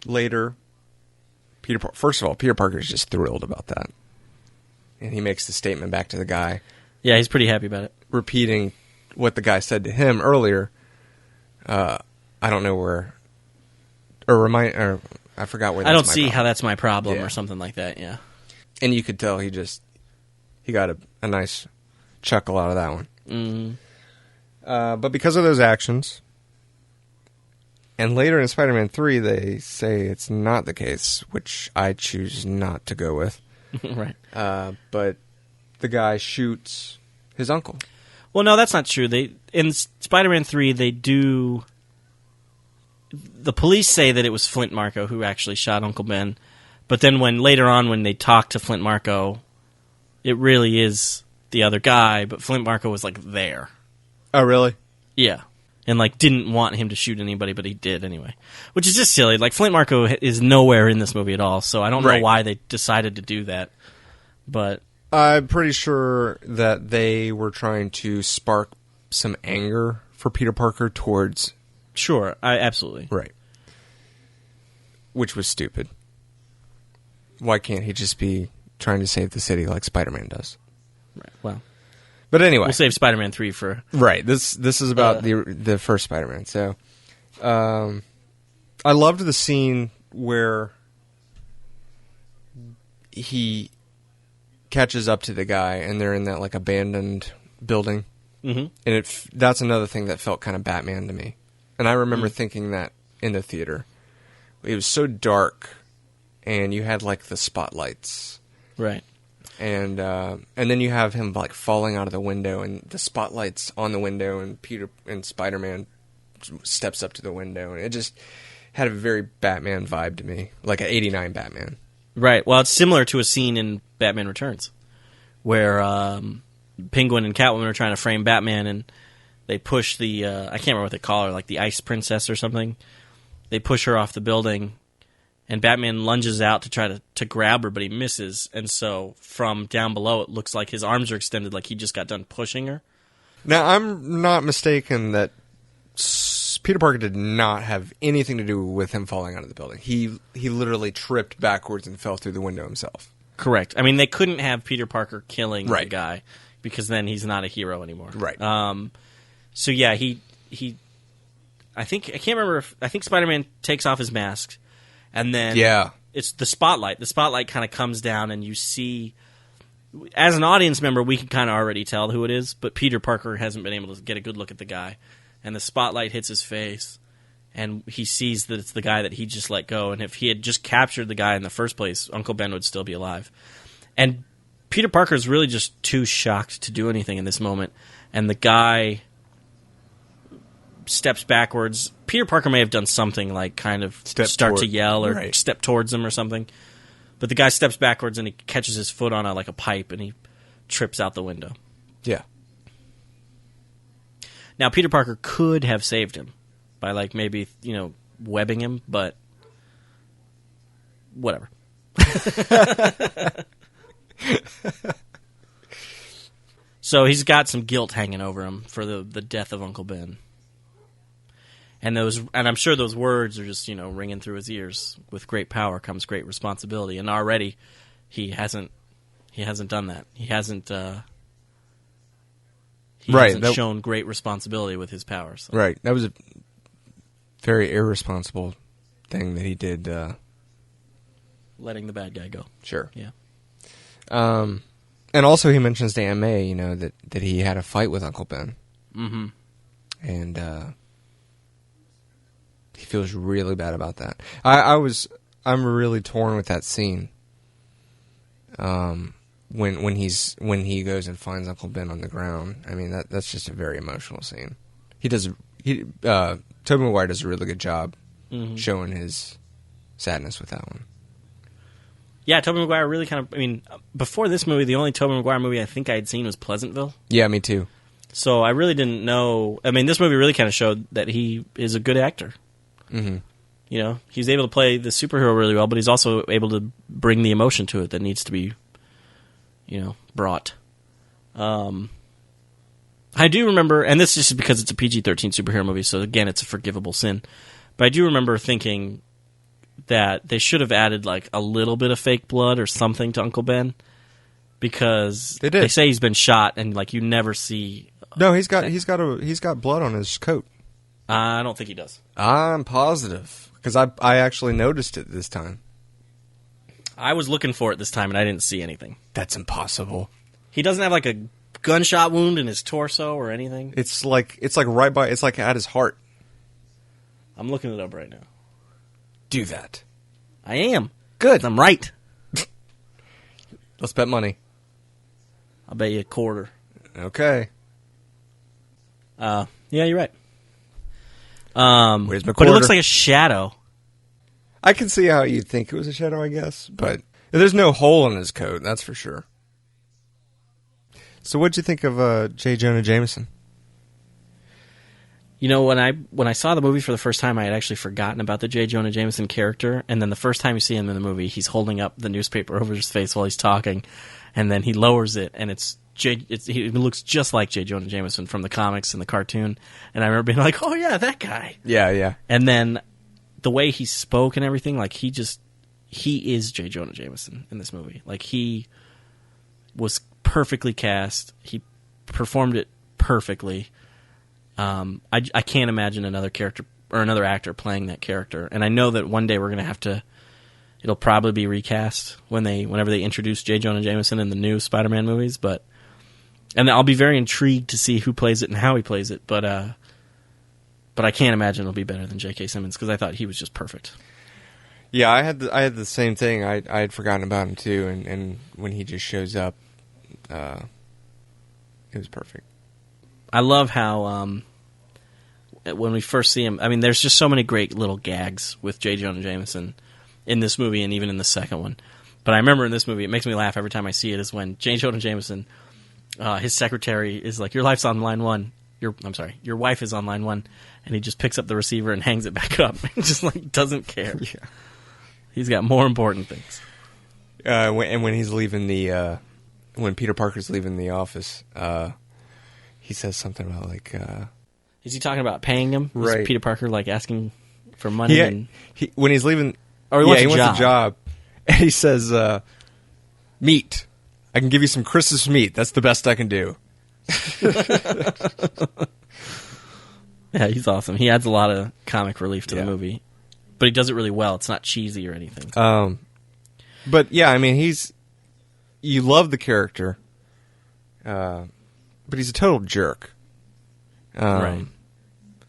later, first of all, Peter Parker is just thrilled about that, and he makes the statement back to the guy. Yeah, he's pretty happy about it, repeating what the guy said to him earlier. I don't know where, or I forgot where. I don't see how that's my problem, or something like that. Yeah, and you could tell he got a nice chuckle out of that one. But because of those actions, and later in Spider-Man 3, they say it's not the case, which I choose not to go with. Right. But the guy shoots his uncle. Well, no, that's not true. In Spider-Man 3, they do... The police say that it was Flint Marko who actually shot Uncle Ben. But then later on, when they talk to Flint Marko, it really is the other guy, but Flint Marko was, like, there. Oh, really? Yeah. And, like, didn't want him to shoot anybody, but he did anyway. Which is just silly. Like, Flint Marko is nowhere in this movie at all, so I don't know why they decided to do that. But... I'm pretty sure that they were trying to spark some anger for Peter Parker towards... Sure, absolutely. Right. Which was stupid. Why can't he just be trying to save the city like Spider-Man does? Right, well... But anyway... We'll save Spider-Man 3 for... Right, this is about the first Spider-Man, so... I loved the scene where he catches up to the guy, and they're in that, like, abandoned building. Mm-hmm. And that's another thing that felt kind of Batman to me. And I remember thinking that in the theater. It was so dark, and you had, like, the spotlights. Right. And then you have him, like, falling out of the window, and the spotlight's on the window, and Peter and Spider-Man steps up to the window, and it just had a very Batman vibe to me, like an 89 Batman. Right. Well, it's similar to a scene in Batman Returns, where Penguin and Catwoman are trying to frame Batman, and they push the, I can't remember what they call her, like the Ice Princess or something. They push her off the building, and Batman lunges out to try to grab her, but he misses. And so from down below, it looks like his arms are extended like he just got done pushing her. Now, I'm not mistaken that Peter Parker did not have anything to do with him falling out of the building. He literally tripped backwards and fell through the window himself. Correct. I mean, they couldn't have Peter Parker killing the guy, because then he's not a hero anymore. Right. So yeah, I think Spider-Man takes off his mask, and then it's the spotlight. The spotlight kind of comes down, and you see, as an audience member, we can kind of already tell who it is, but Peter Parker hasn't been able to get a good look at the guy, and the spotlight hits his face, and he sees that it's the guy that he just let go, and if he had just captured the guy in the first place, Uncle Ben would still be alive. And Peter Parker is really just too shocked to do anything in this moment, and the guy steps backwards. Peter Parker may have done something like kind of start to yell or step towards him or something. But the guy steps backwards and he catches his foot on a pipe and he trips out the window. Yeah. Now, Peter Parker could have saved him by maybe, webbing him, but whatever. So he's got some guilt hanging over him for the death of Uncle Ben. And I'm sure those words are just, ringing through his ears. With great power comes great responsibility. And already he hasn't done that. He hasn't shown great responsibility with his powers. So. Right. That was a very irresponsible thing that he did. Letting the bad guy go. Sure. Yeah. And also he mentions to Aunt May, that he had a fight with Uncle Ben. Mm-hmm. And he feels really bad about that. I'm really torn with that scene. When he goes and finds Uncle Ben on the ground. I mean, that's just a very emotional scene. Tobey Maguire does a really good job showing his sadness with that one. Yeah, Tobey Maguire really before this movie, the only Tobey Maguire movie I think I had seen was Pleasantville. Yeah, me too. So I really didn't know. I mean, this movie really kind of showed that he is a good actor. Mm-hmm. He's able to play the superhero really well, but he's also able to bring the emotion to it that needs to be, brought. I do remember, and this is just because it's a PG-13 superhero movie, so again, it's a forgivable sin. But I do remember thinking that they should have added a little bit of fake blood or something to Uncle Ben, because they say he's been shot, and you never see. No, he's got blood on his coat. I don't think he does. I'm positive, because I actually noticed it this time. I was looking for it this time, and I didn't see anything. That's impossible. He doesn't have a gunshot wound in his torso or anything. It's like right by. It's like at his heart. I'm looking it up right now. Do that. I am. Good. I'm right. Let's bet money. I'll bet you a quarter. Okay. Yeah, you're right. Where's my but quarter? it looks like a shadow. I can see how you'd think it was a shadow, I guess, but there's no hole in his coat, that's for sure. So what'd you think of J. Jonah Jameson? You know, when I saw the movie for the first time, I had actually forgotten about the J. Jonah Jameson character, and then the first time you see him in the movie, he's holding up the newspaper over his face while he's talking, and then he lowers it, and he looks just like J. Jonah Jameson from the comics and the cartoon, and I remember being like, oh yeah, that guy. Yeah. And then the way he spoke and everything, like he is J. Jonah Jameson in this movie. Like he was perfectly cast. He performed it perfectly. I can't imagine another character or another actor playing that character. And I know that one day we're going to have to. It'll probably be recast whenever they introduce J. Jonah Jameson in the new Spider-Man movies. And I'll be very intrigued to see who plays it and how he plays it. But I can't imagine it'll be better than J.K. Simmons because I thought he was just perfect. Yeah, I had the same thing. I had forgotten about him too, and when he just shows up, it was perfect. I love how when we first see him, I mean, there's just so many great little gags with J. Jonah Jameson in this movie and even in the second one. But I remember in this movie, it makes me laugh every time I see it, is when J. Jonah Jameson, his secretary is like, your life's on line one. Your wife is on line one. And he just picks up the receiver and hangs it back up. Just like doesn't care. Yeah. He's got more important things. When he's leaving when Peter Parker's leaving the office, he says something about like. Is he talking about paying him? Right. Is Peter Parker like asking for money? When he's leaving, he wants a job, and he says, "Meat. I can give you some Christmas meat. That's the best I can do." Yeah, he's awesome. He adds a lot of comic relief to the movie, but he does it really well. It's not cheesy or anything. But yeah, I mean, you love the character, but he's a total jerk. Right.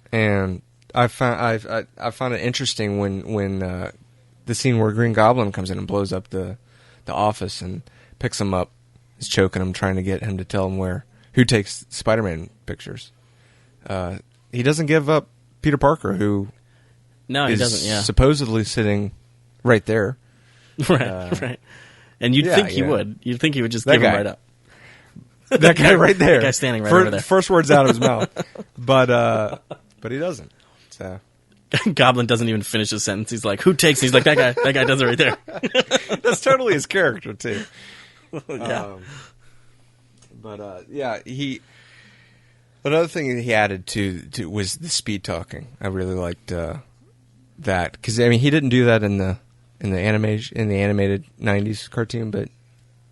And I found it interesting when the scene where Green Goblin comes in and blows up the office and picks him up, is choking him, trying to get him to tell him who takes Spider-Man pictures. He doesn't give up Peter Parker, who he doesn't. Yeah, supposedly sitting right there. Right. And you'd think he would. You'd think he would just give him right up. That guy right there. That guy standing right over there. First words out of his mouth, but he doesn't. So Goblin doesn't even finish his sentence. He's like, "Who takes?" He's like, "That guy. That guy does it right there." That's totally his character too. Yeah. He. Another thing that he added to was the speed talking. I really liked that because I mean he didn't do that in the animated '90s cartoon, but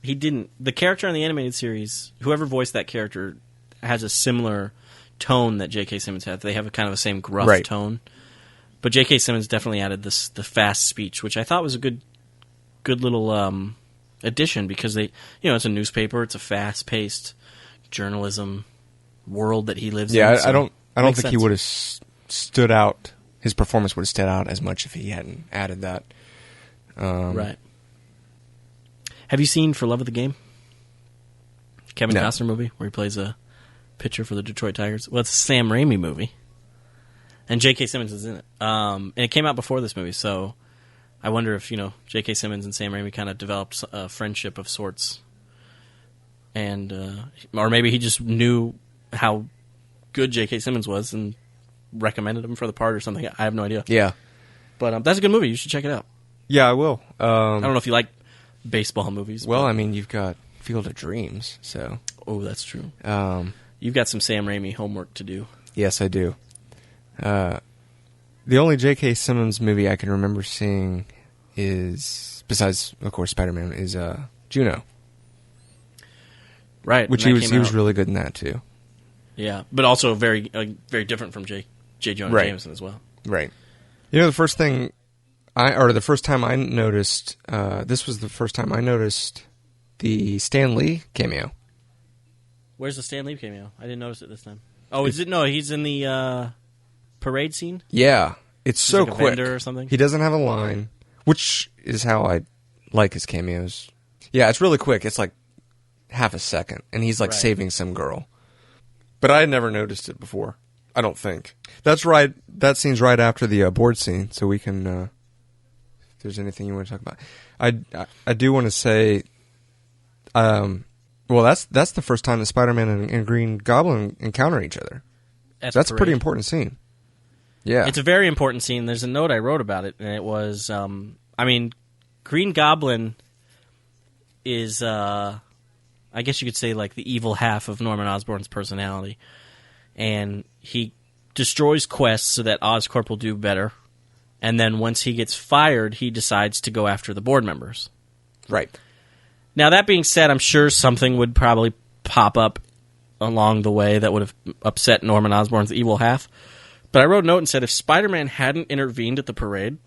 he didn't. The character in the animated series, whoever voiced that character, has a similar tone that J.K. Simmons had. They have a kind of the same gruff tone, but J.K. Simmons definitely added the fast speech, which I thought was a good little addition because it's a newspaper, it's a fast paced journalism world that he lives in. Yeah, so I don't think sense. he would have stood out. His performance would have stood out as much if he hadn't added that. Right. Have you seen For Love of the Game? Kevin Costner movie where he plays a pitcher for the Detroit Tigers. Well, it's a Sam Raimi movie, and J.K. Simmons is in it. And it came out before this movie, so I wonder if J.K. Simmons and Sam Raimi kind of developed a friendship of sorts, and or maybe he just knew how good J.K. Simmons was and recommended him for the part or something. I have no idea. Yeah, but that's a good movie. You should check it out. Yeah, I will. I don't know if you like baseball movies. Well, I mean, you've got Field of Dreams, so. Oh, that's true. You've got some Sam Raimi homework to do. Yes, I do. The only J.K. Simmons movie I can remember seeing is, besides, of course, Spider-Man, is Juno. Right. Which he was really good in that, too. Yeah, but also very different from J. Jonah Jameson as well. Right. The first time I noticed, this was the first time I noticed the Stan Lee cameo Where's the Stan Lee cameo? I didn't notice it this time. Oh, is it? No, he's in the parade scene? Yeah. It's so like a quick. vendor or something? He doesn't have a line, which is how I like his cameos. Yeah, it's really quick. It's like half a second, and he's like saving some girl. But I had never noticed it before. I don't think. That's right. That scene's right after the board scene, so we can. If there's anything you want to talk about, I do want to say. Well, that's the first time that Spider-Man and Green Goblin encounter each other. That's a pretty important scene. Yeah, it's a very important scene. There's a note I wrote about it, and it was, Green Goblin is, I guess you could say, like the evil half of Norman Osborn's personality, and he destroys quests so that Oscorp will do better. And then once he gets fired, he decides to go after the board members. Right. Now, that being said, I'm sure something would probably pop up along the way that would have upset Norman Osborn's evil half. But I wrote a note and said if Spider-Man hadn't intervened at the parade,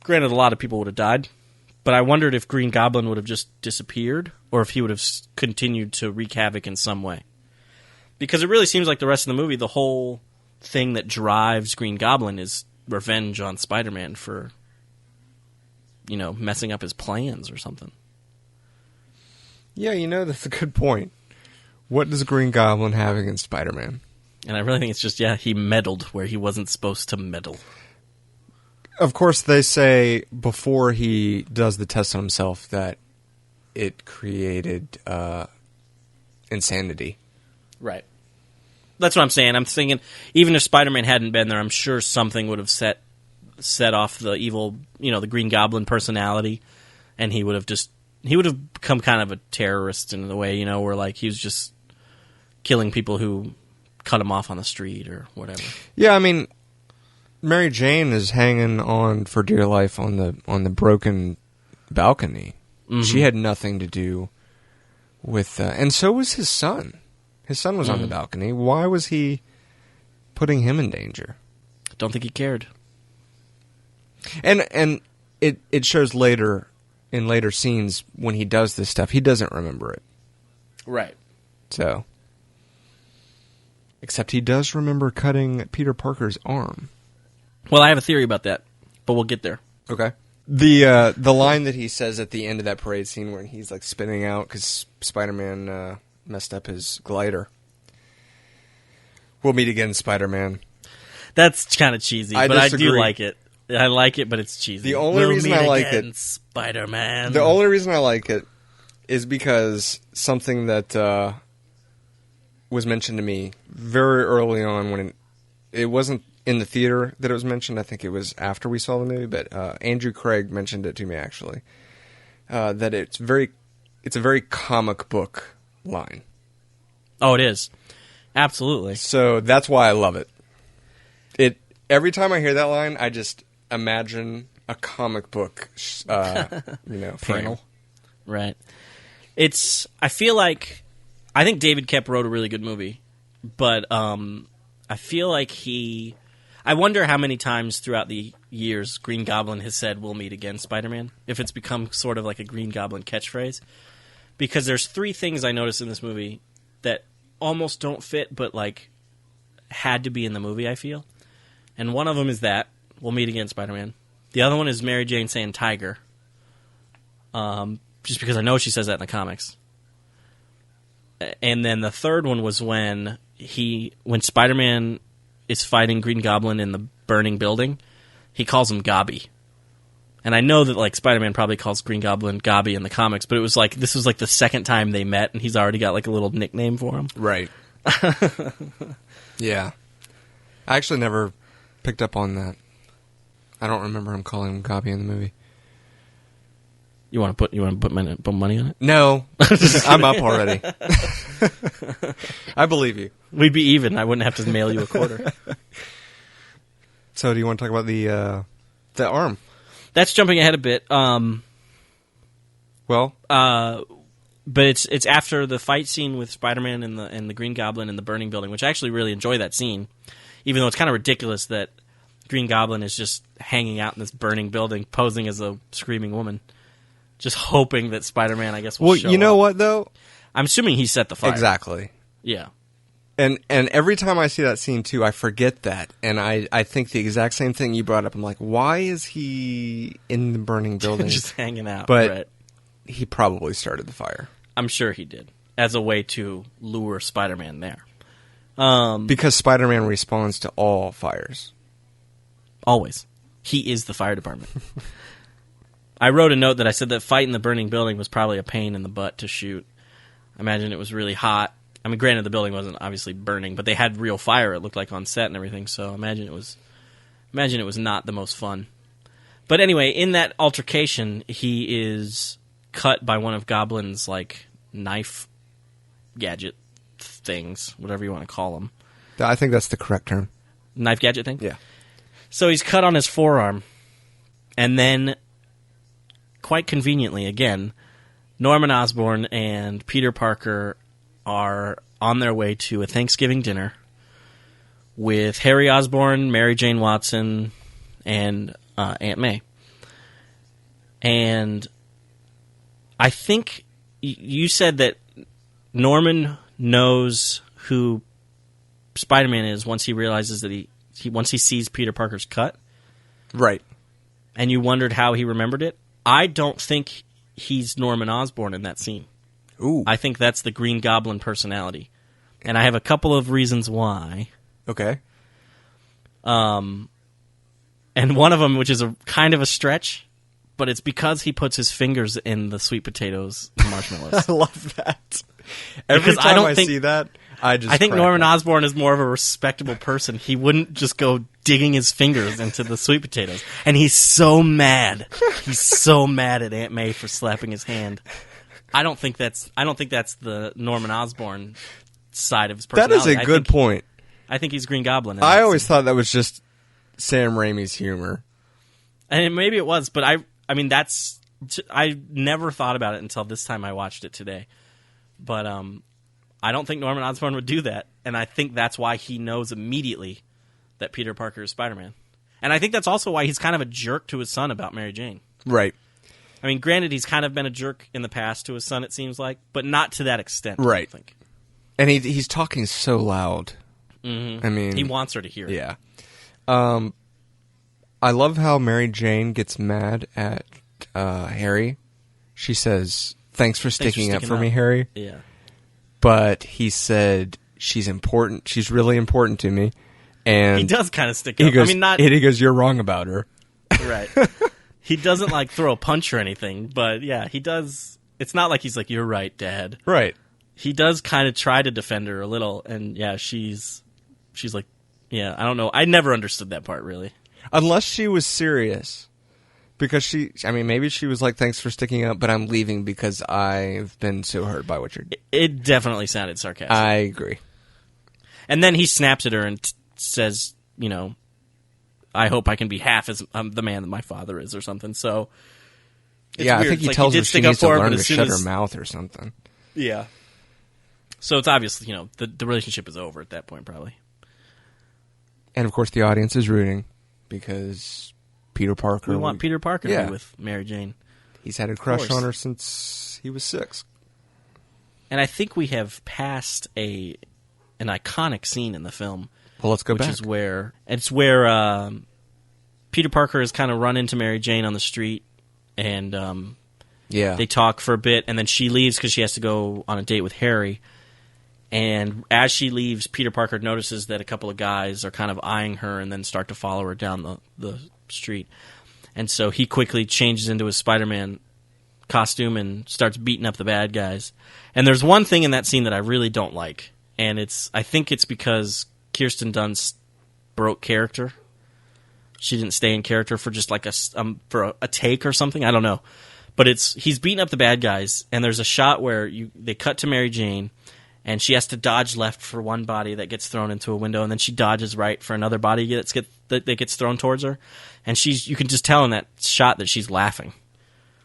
granted a lot of people would have died, but I wondered if Green Goblin would have just disappeared or if he would have continued to wreak havoc in some way. Because it really seems like the rest of the movie, the whole thing that drives Green Goblin is revenge on Spider-Man for, messing up his plans or something. Yeah, that's a good point. What does Green Goblin have against Spider-Man? And I really think it's just, he meddled where he wasn't supposed to meddle. Of course, they say before he does the test on himself that it created insanity. Right. That's what I'm saying. I'm thinking, even if Spider-Man hadn't been there, I'm sure something would have set off the evil, the Green Goblin personality, and he would have become kind of a terrorist in the way, where like he was just killing people who cut him off on the street or whatever. Yeah, I mean, Mary Jane is hanging on for dear life on the broken balcony. Mm-hmm. She had nothing to do with, and so was his son. His son was on the balcony. Why was he putting him in danger? Don't think he cared. And it shows later in later scenes when he does this stuff, he doesn't remember it. Right. So, except he does remember cutting Peter Parker's arm. Well, I have a theory about that, but we'll get there. Okay. The line that he says at the end of that parade scene where he's like spinning out because Spider-Man messed up his glider. We'll meet again, Spider-Man. That's kind of cheesy, but disagree. I do like it. I like it, but it's cheesy. The only reason I like it, Spider-Man. The only reason I like it is because something that was mentioned to me very early on when it wasn't in the theater that it was mentioned. I think it was after we saw the movie, but Andrew Craig mentioned it to me actually. That it's a very comic book line. Oh, it is. Absolutely. So that's why I love it. Every time I hear that line, I just imagine a comic book, panel. Right. I think David Koepp wrote a really good movie, but I feel like I wonder how many times throughout the years Green Goblin has said, "We'll meet again, Spider-Man," if it's become sort of like a Green Goblin catchphrase. Because there's three things I noticed in this movie that almost don't fit, but like had to be in the movie, I feel. And one of them is that, "We'll meet again, Spider-Man." The other one is Mary Jane saying "tiger." Just because I know she says that in the comics. And then the third one was when Spider-Man is fighting Green Goblin in the burning building, he calls him Gobby. And I know that like Spider-Man probably calls Green Goblin Gobby in the comics, but this was like the second time they met, and he's already got like a little nickname for him. Right. Yeah. I actually never picked up on that. I don't remember him calling him Gobby in the movie. You want to put money on it? No, I'm up already. I believe you. We'd be even. I wouldn't have to mail you a quarter. So, do you want to talk about the arm? That's jumping ahead a bit. But it's after the fight scene with Spider-Man and the Green Goblin in the burning building, which I actually really enjoy that scene, even though it's kind of ridiculous that Green Goblin is just hanging out in this burning building, posing as a screaming woman. Just hoping that Spider-Man, I guess, will show up. Well, you know what, though? I'm assuming he set the fire. Exactly. Yeah. And every time I see that scene, too, I forget that. And I think the exact same thing you brought up. I'm like, why is he in the burning building? Just hanging out. But right. he probably started the fire. I'm sure he did. As a way to lure Spider-Man there. Because Spider-Man responds to all fires. Always. He is the fire department. I wrote a note that I said that fighting the burning building was probably a pain in the butt to shoot. I imagine it was really hot. I mean, granted, the building wasn't obviously burning, but they had real fire, it looked like, on set and everything, so imagine it was not the most fun. But anyway, in that altercation, he is cut by one of Goblin's, like, knife gadget things, whatever you want to call them. I think that's the correct term. Knife gadget thing? Yeah. So he's cut on his forearm, and then, quite conveniently, again, Norman Osborn and Peter Parker are on their way to a Thanksgiving dinner with Harry Osborn, Mary Jane Watson, and Aunt May. And I think you said that Norman knows who Spider-Man is once he realizes that once he sees Peter Parker's cut. Right. And you wondered how he remembered it. I don't think he's Norman Osborn in that scene. Ooh. I think that's the Green Goblin personality. And I have a couple of reasons why. Okay. And one of them, which is a kind of a stretch, but it's because he puts his fingers in the sweet potatoes and marshmallows. I love that. Every time I see that, I think Norman Osborn is more of a respectable person. He wouldn't just go digging his fingers into the sweet potatoes. And he's so mad. He's so mad at Aunt May for slapping his hand. I don't think that's the Norman Osborn side of his personality. That is a good point. I think he's Green Goblin. I always thought that was just Sam Raimi's humor. And maybe it was, but I mean I never thought about it until this time I watched it today. But I don't think Norman Osborn would do that, and I think that's why he knows immediately that Peter Parker is Spider-Man. And I think that's also why he's kind of a jerk to his son about Mary Jane. Right. I mean, granted, he's kind of been a jerk in the past to his son, it seems like, but not to that extent, right. I don't think. And he's talking so loud. Mm-hmm. I mean... He wants her to hear it. Yeah. I love how Mary Jane gets mad at Harry. She says, thanks for sticking up for me, Harry. Yeah. But he said, she's important. She's really important to me. And he does kind of stick up. Goes, I mean, not... He goes, you're wrong about her. Right. He doesn't, like, throw a punch or anything, but, yeah, he does... It's not like he's like, you're right, Dad. Right. He does kind of try to defend her a little, and, yeah, she's like, yeah, I don't know. I never understood that part, really. Unless she was serious. Because maybe she was like, thanks for sticking up, but I'm leaving because I've been so hurt by what you're doing. It definitely sounded sarcastic. I agree. And then he snaps at her and says, you know, I hope I can be half as the man that my father is or something. So, yeah, weird. I think he tells her she needs to learn to shut her mouth or something. Yeah. So it's obvious, you know, the relationship is over at that point, probably. And, of course, the audience is rooting because Peter Parker... We want Peter Parker to be with Mary Jane. He's had a crush on her since he was 6. And I think we have passed an iconic scene in the film. Well, let's go back. Which is where Peter Parker has kind of run into Mary Jane on the street, and they talk for a bit, and then she leaves because she has to go on a date with Harry. And as she leaves, Peter Parker notices that a couple of guys are kind of eyeing her and then start to follow her down the street. And so he quickly changes into his Spider-Man costume and starts beating up the bad guys. And there's one thing in that scene that I really don't like, and I think it's because Kirsten Dunst broke character. She didn't stay in character for just like a take or something. I don't know. But he's beating up the bad guys, and there's a shot where they cut to Mary Jane, and she has to dodge left for one body that gets thrown into a window, and then she dodges right for another body that gets thrown towards her. And you can just tell in that shot that she's laughing.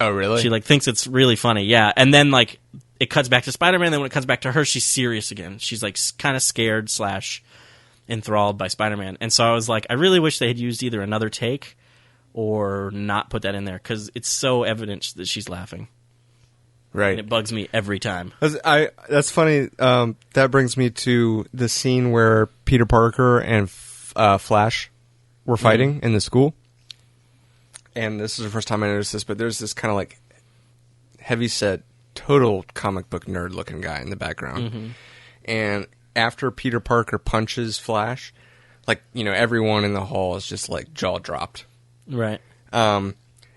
Oh, really? She thinks it's really funny, yeah. And then it cuts back to Spider-Man, then when it cuts back to her, she's serious again. She's kind of scared / enthralled by Spider-Man. And so I was like, I really wish they had used either another take or not put that in there, because it's so evident that she's laughing. Right. And it bugs me every time. That's funny. That brings me to the scene where Peter Parker and Flash were fighting in the school. And this is the first time I noticed this, but there's this kind of like heavyset, total comic book nerd looking guy in the background. And after Peter Parker punches Flash, like, you know, everyone in the hall is just like jaw dropped. Right. And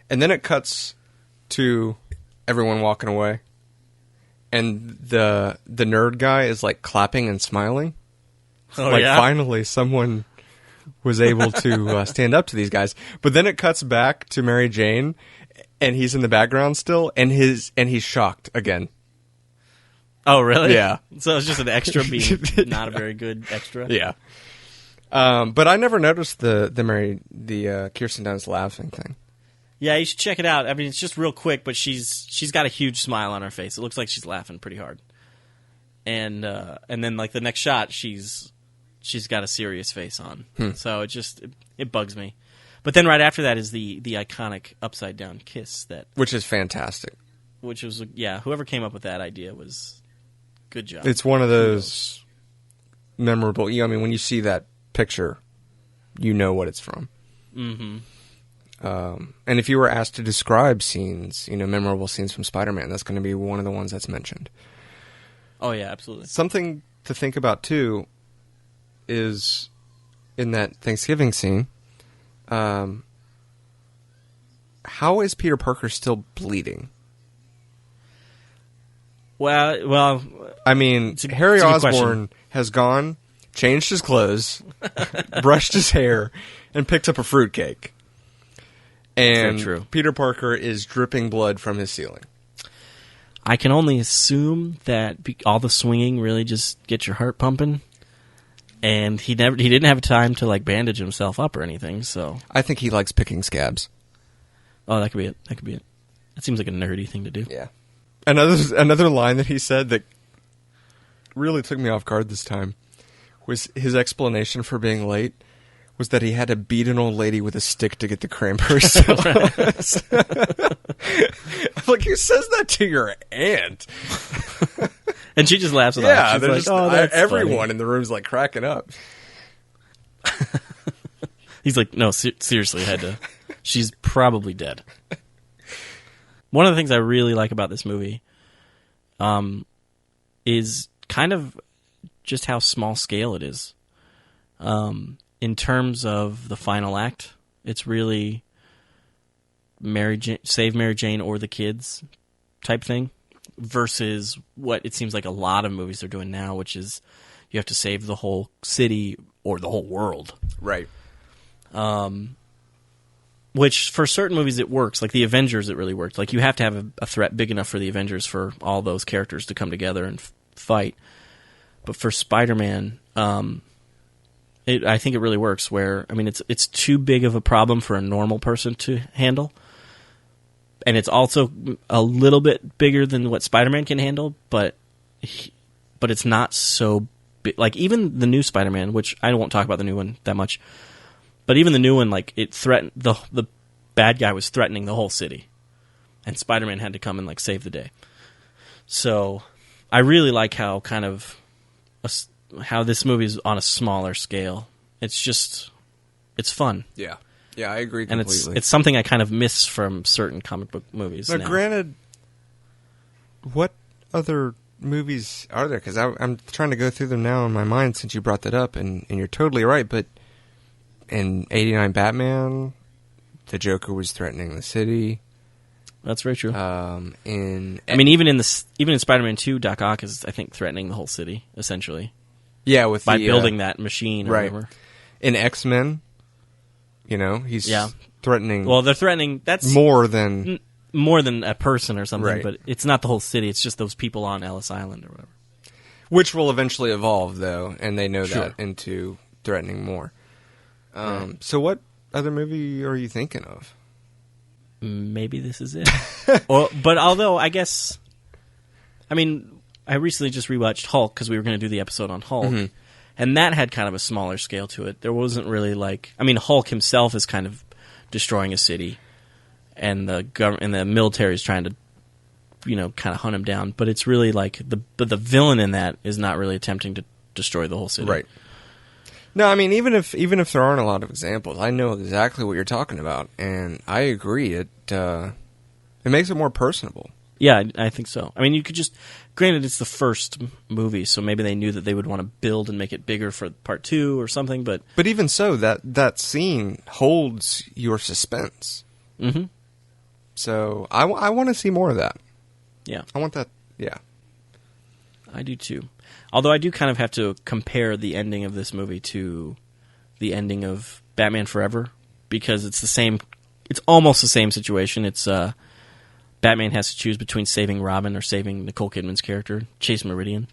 then it cuts to everyone walking away, and the nerd guy is like clapping and smiling. Oh, like yeah? Finally someone was able to stand up to these guys. But then it cuts back to Mary Jane, and he's in the background still, and he's shocked again. Oh, really? Yeah. So it's just an extra being not a very good extra? Yeah. But I never noticed the Kirsten Dunst laughing thing. Yeah, you should check it out. I mean, it's just real quick, but she's got a huge smile on her face. It looks like she's laughing pretty hard. And then like the next shot, she's got a serious face on. So it bugs me. But then right after that is the iconic upside down kiss which is fantastic. Which was whoever came up with that idea was good job. It's one of those memorable. I mean, when you see that picture, you know what it's from. Mm-hmm. And if you were asked to describe scenes, you know, memorable scenes from Spider-Man, that's going to be one of the ones that's mentioned. Oh, yeah, absolutely. Something to think about, too, is in that Thanksgiving scene, how is Peter Parker still bleeding? Well, I mean, Harry Osborn has gone, changed his clothes, brushed his hair, and picked up a fruitcake. And true. Peter Parker is dripping blood from his ceiling. I can only assume that all the swinging really just gets your heart pumping, and he didn't have time to like bandage himself up or anything. So I think he likes picking scabs. Oh, that could be it. That seems like a nerdy thing to do. Yeah. Another line that he said that really took me off guard this time was his explanation for being late was that he had to beat an old lady with a stick to get the cranberry sauce. I'm like, who says that to your aunt? And she just laughs at yeah, that. She's like, oh, that's everyone funny. in the room's like cracking up. He's like, no, seriously, I had to. She's probably dead. One of the things I really like about this movie is kind of just how small scale it is. In terms of the final act, it's really save Mary Jane or the kids type thing versus what it seems like a lot of movies are doing now, which is you have to save the whole city or the whole world. Right. Which for certain movies it works. Like the Avengers, it really worked. Like you have to have a threat big enough for the Avengers for all those characters to come together and fight. But for Spider-Man, I think it really works. Where I mean, it's too big of a problem for a normal person to handle, and it's also a little bit bigger than what Spider-Man can handle. But it's not so big. Like even the new Spider-Man, which I won't talk about the new one that much. But even the new one, like it threatened the bad guy was threatening the whole city, and Spider-Man had to come and like save the day. So I really like how how this movie is on a smaller scale. It's fun. Yeah, I agree completely. And it's something I kind of miss from certain comic book movies. Now, now. granted, what other movies are there? Because I'm trying to go through them now in my mind since you brought that up, and you're totally right. But in '89 Batman, the Joker was threatening the city. That's very true. Even in Spider-Man 2, Doc Ock is, I think, threatening the whole city essentially. Yeah, by building that machine, or right? whatever. In X-Men, he's threatening. Well, they're threatening. That's more than a person or something. Right. But it's not the whole city. It's just those people on Ellis Island or whatever. Which will eventually evolve, though, and they know Sure. that into threatening more. Right. So, what other movie are you thinking of? Maybe this is it. But although I guess, I recently just rewatched Hulk because we were going to do the episode on Hulk, and that had kind of a smaller scale to it. There wasn't really Hulk himself is kind of destroying a city, and the government and the military is trying to kind of hunt him down. But it's really like the villain in that is not really attempting to destroy the whole city. Right. No, I mean, even if there aren't a lot of examples, I know exactly what you're talking about, and I agree. It makes it more personable. Yeah, I think so. I mean, you could just... Granted, it's the first movie, so maybe they knew that they would want to build and make it bigger for part 2 or something, but... But even so, that scene holds your suspense. Mm-hmm. So, I want to see more of that. Yeah. I want that, yeah. I do too. Although I do kind of have to compare the ending of this movie to the ending of Batman Forever, because it's almost the same situation. It's, Batman has to choose between saving Robin or saving Nicole Kidman's character, Chase Meridian.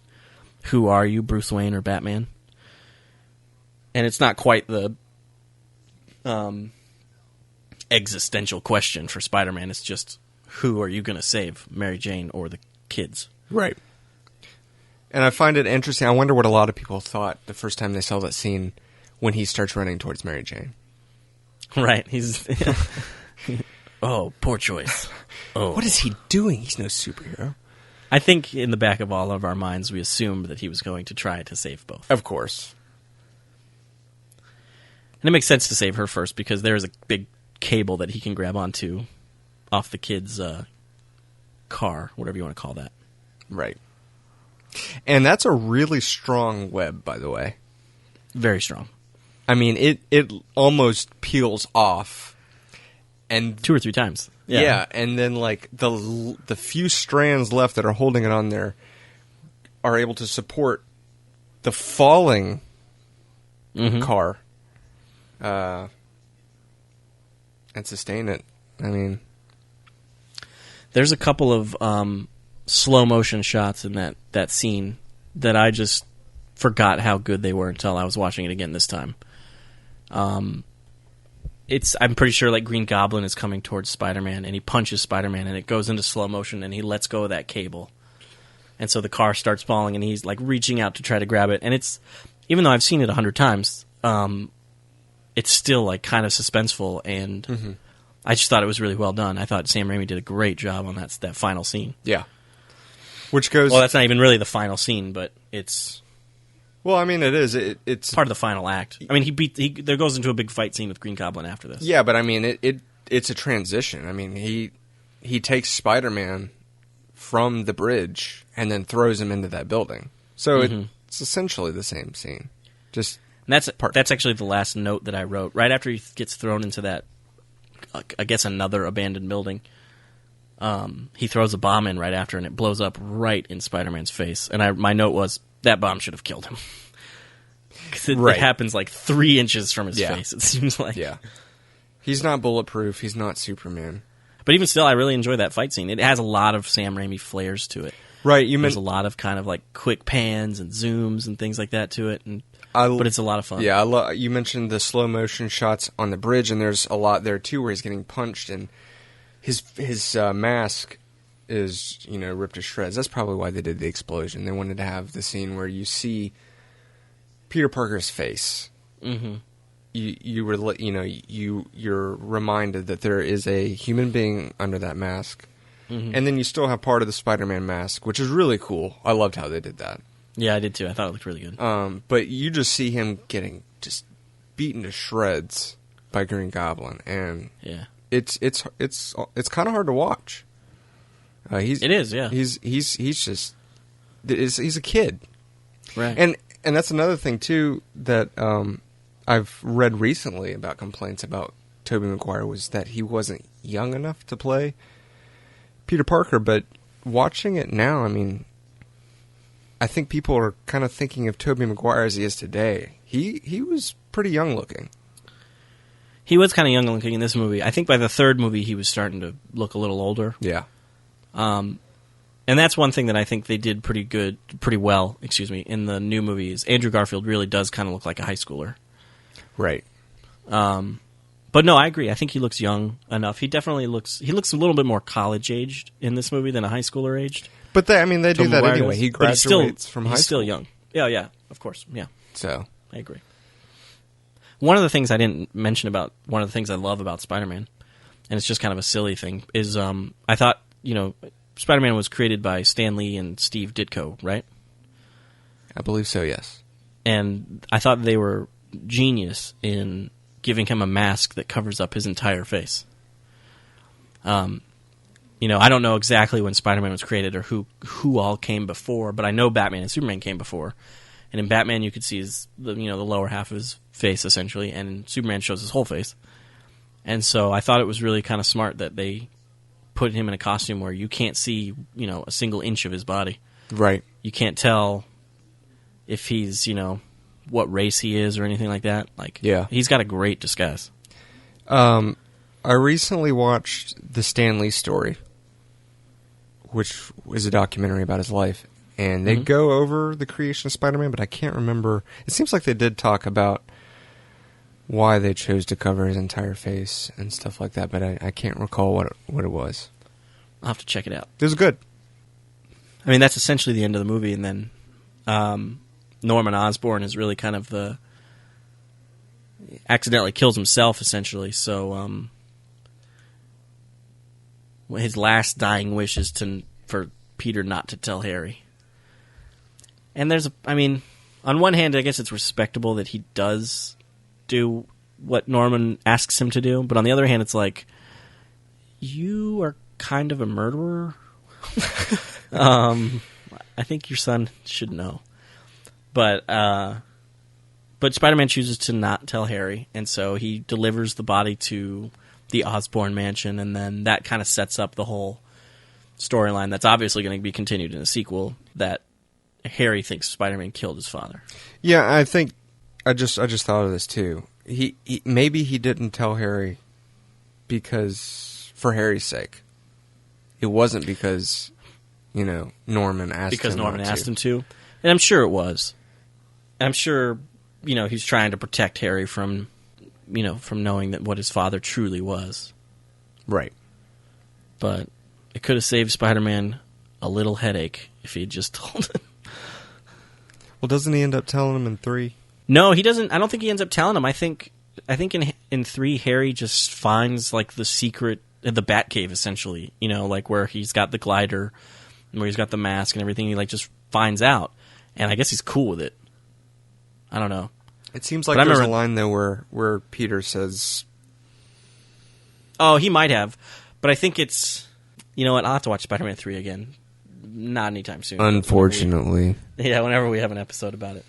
Who are you, Bruce Wayne or Batman? And it's not quite the existential question for Spider-Man. It's just, who are you going to save, Mary Jane or the kids? Right. And I find it interesting. I wonder what a lot of people thought the first time they saw that scene when he starts running towards Mary Jane. Right. He's... Oh, poor choice. Oh. What is he doing? He's no superhero. I think in the back of all of our minds, we assumed that he was going to try to save both. Of course. And it makes sense to save her first, because there's a big cable that he can grab onto off the kid's car, whatever you want to call that. Right. And that's a really strong web, by the way. Very strong. I mean, it almost peels off. And 2 or 3 times. Yeah, and then like the few strands left that are holding it on there are able to support the falling car and sustain it. I mean, there's a couple of slow motion shots in that scene that I just forgot how good they were until I was watching it again this time. I'm pretty sure like Green Goblin is coming towards Spider-Man, and he punches Spider-Man, and it goes into slow motion, and he lets go of that cable. And so the car starts falling, and he's like reaching out to try to grab it. And it's, even though I've seen it 100 times, it's still like kind of suspenseful, and I just thought it was really well done. I thought Sam Raimi did a great job on that final scene. Yeah. Which goes... Well, that's not even really the final scene, but it's... Well, I mean, it is. It's part of the final act. I mean, there goes into a big fight scene with Green Goblin after this. Yeah, but I mean, it's a transition. I mean, he takes Spider-Man from the bridge and then throws him into that building. So it's essentially the same scene. Just and that's actually the last note that I wrote. Right after he gets thrown into that, I guess, another abandoned building, he throws a bomb in right after, and it blows up right in Spider-Man's face. And my note was, that bomb should have killed him. Because it happens like 3 inches from his face, it seems like. Yeah. He's not bulletproof. He's not Superman. But even still, I really enjoy that fight scene. It has a lot of Sam Raimi flares to it. Right. There's a lot of kind of like quick pans and zooms and things like that to it. But it's a lot of fun. Yeah, you mentioned the slow motion shots on the bridge, and there's a lot there too where he's getting punched, and his mask is, ripped to shreds. That's probably why they did the explosion. They wanted to have the scene where you see Peter Parker's face. Mm-hmm. You're reminded that there is a human being under that mask, and then you still have part of the Spider-Man mask, which is really cool. I loved how they did that. Yeah, I did too. I thought it looked really good. But you just see him getting just beaten to shreds by Green Goblin, and it's kind of hard to watch. It is, yeah. He's just he's a kid, right? And that's another thing too that I've read recently about complaints about Tobey Maguire was that he wasn't young enough to play Peter Parker. But watching it now, I mean, I think people are kind of thinking of Tobey Maguire as he is today. He was pretty young looking. He was kind of young looking in this movie. I think by the third movie he was starting to look a little older. Yeah. And that's one thing that I think they did pretty well, in the new movies. Andrew Garfield really does kind of look like a high schooler. Right. But no, I agree. I think he looks young enough. He definitely looks a little bit more college-aged in this movie than a high schooler-aged. But they do that anyway. He graduates from high school. He's still young. Yeah, of course, yeah. So. I agree. One of the things I didn't mention about, one of the things I love about Spider-Man, and it's just kind of a silly thing, is I thought, Spider-Man was created by Stan Lee and Steve Ditko, right? I believe so, yes. And I thought they were genius in giving him a mask that covers up his entire face. I don't know exactly when Spider-Man was created or who all came before, but I know Batman and Superman came before. And in Batman, you could see the lower half of his face, essentially, and Superman shows his whole face. And so I thought it was really kind of smart that they put him in a costume where you can't see, a single inch of his body. Right. You can't tell if he's, what race he is or anything like that. He's got a great disguise. I recently watched the Stan Lee story, which is a documentary about his life. And they go over the creation of Spider-Man, but I can't remember. It seems like they did talk about why they chose to cover his entire face and stuff like that, but I can't recall what it was. I'll have to check it out. It was good. I mean, that's essentially the end of the movie, and then Norman Osborn is really kind of accidentally kills himself, essentially, so his last dying wish is for Peter not to tell Harry. And on one hand, I guess it's respectable that he does do what Norman asks him to do, but on the other hand, it's like, you are kind of a murderer. I think your son should know. But Spider-Man chooses to not tell Harry, and so he delivers the body to the Osborn mansion, and then that kind of sets up the whole storyline that's obviously going to be continued in a sequel, that Harry thinks Spider-Man killed his father. Yeah, I think I just thought of this too. He maybe he didn't tell Harry because for Harry's sake. It wasn't because Norman asked him to, and I'm sure it was. And I'm sure he's trying to protect Harry from knowing that what his father truly was. Right. But it could have saved Spider-Man a little headache if he had just told him. Well, doesn't he end up telling him in 3? No, he doesn't. I don't think he ends up telling him. I think in 3, Harry just finds the secret, the Batcave, essentially. Where he's got the glider, and where he's got the mask and everything. He just finds out, and I guess he's cool with it. I don't know. It seems like there's a line though where Peter says, "Oh, he might have," but I think it's. You know what? I'll have to watch Spider-Man 3 again. Not anytime soon. Unfortunately. Whenever we have an episode about it.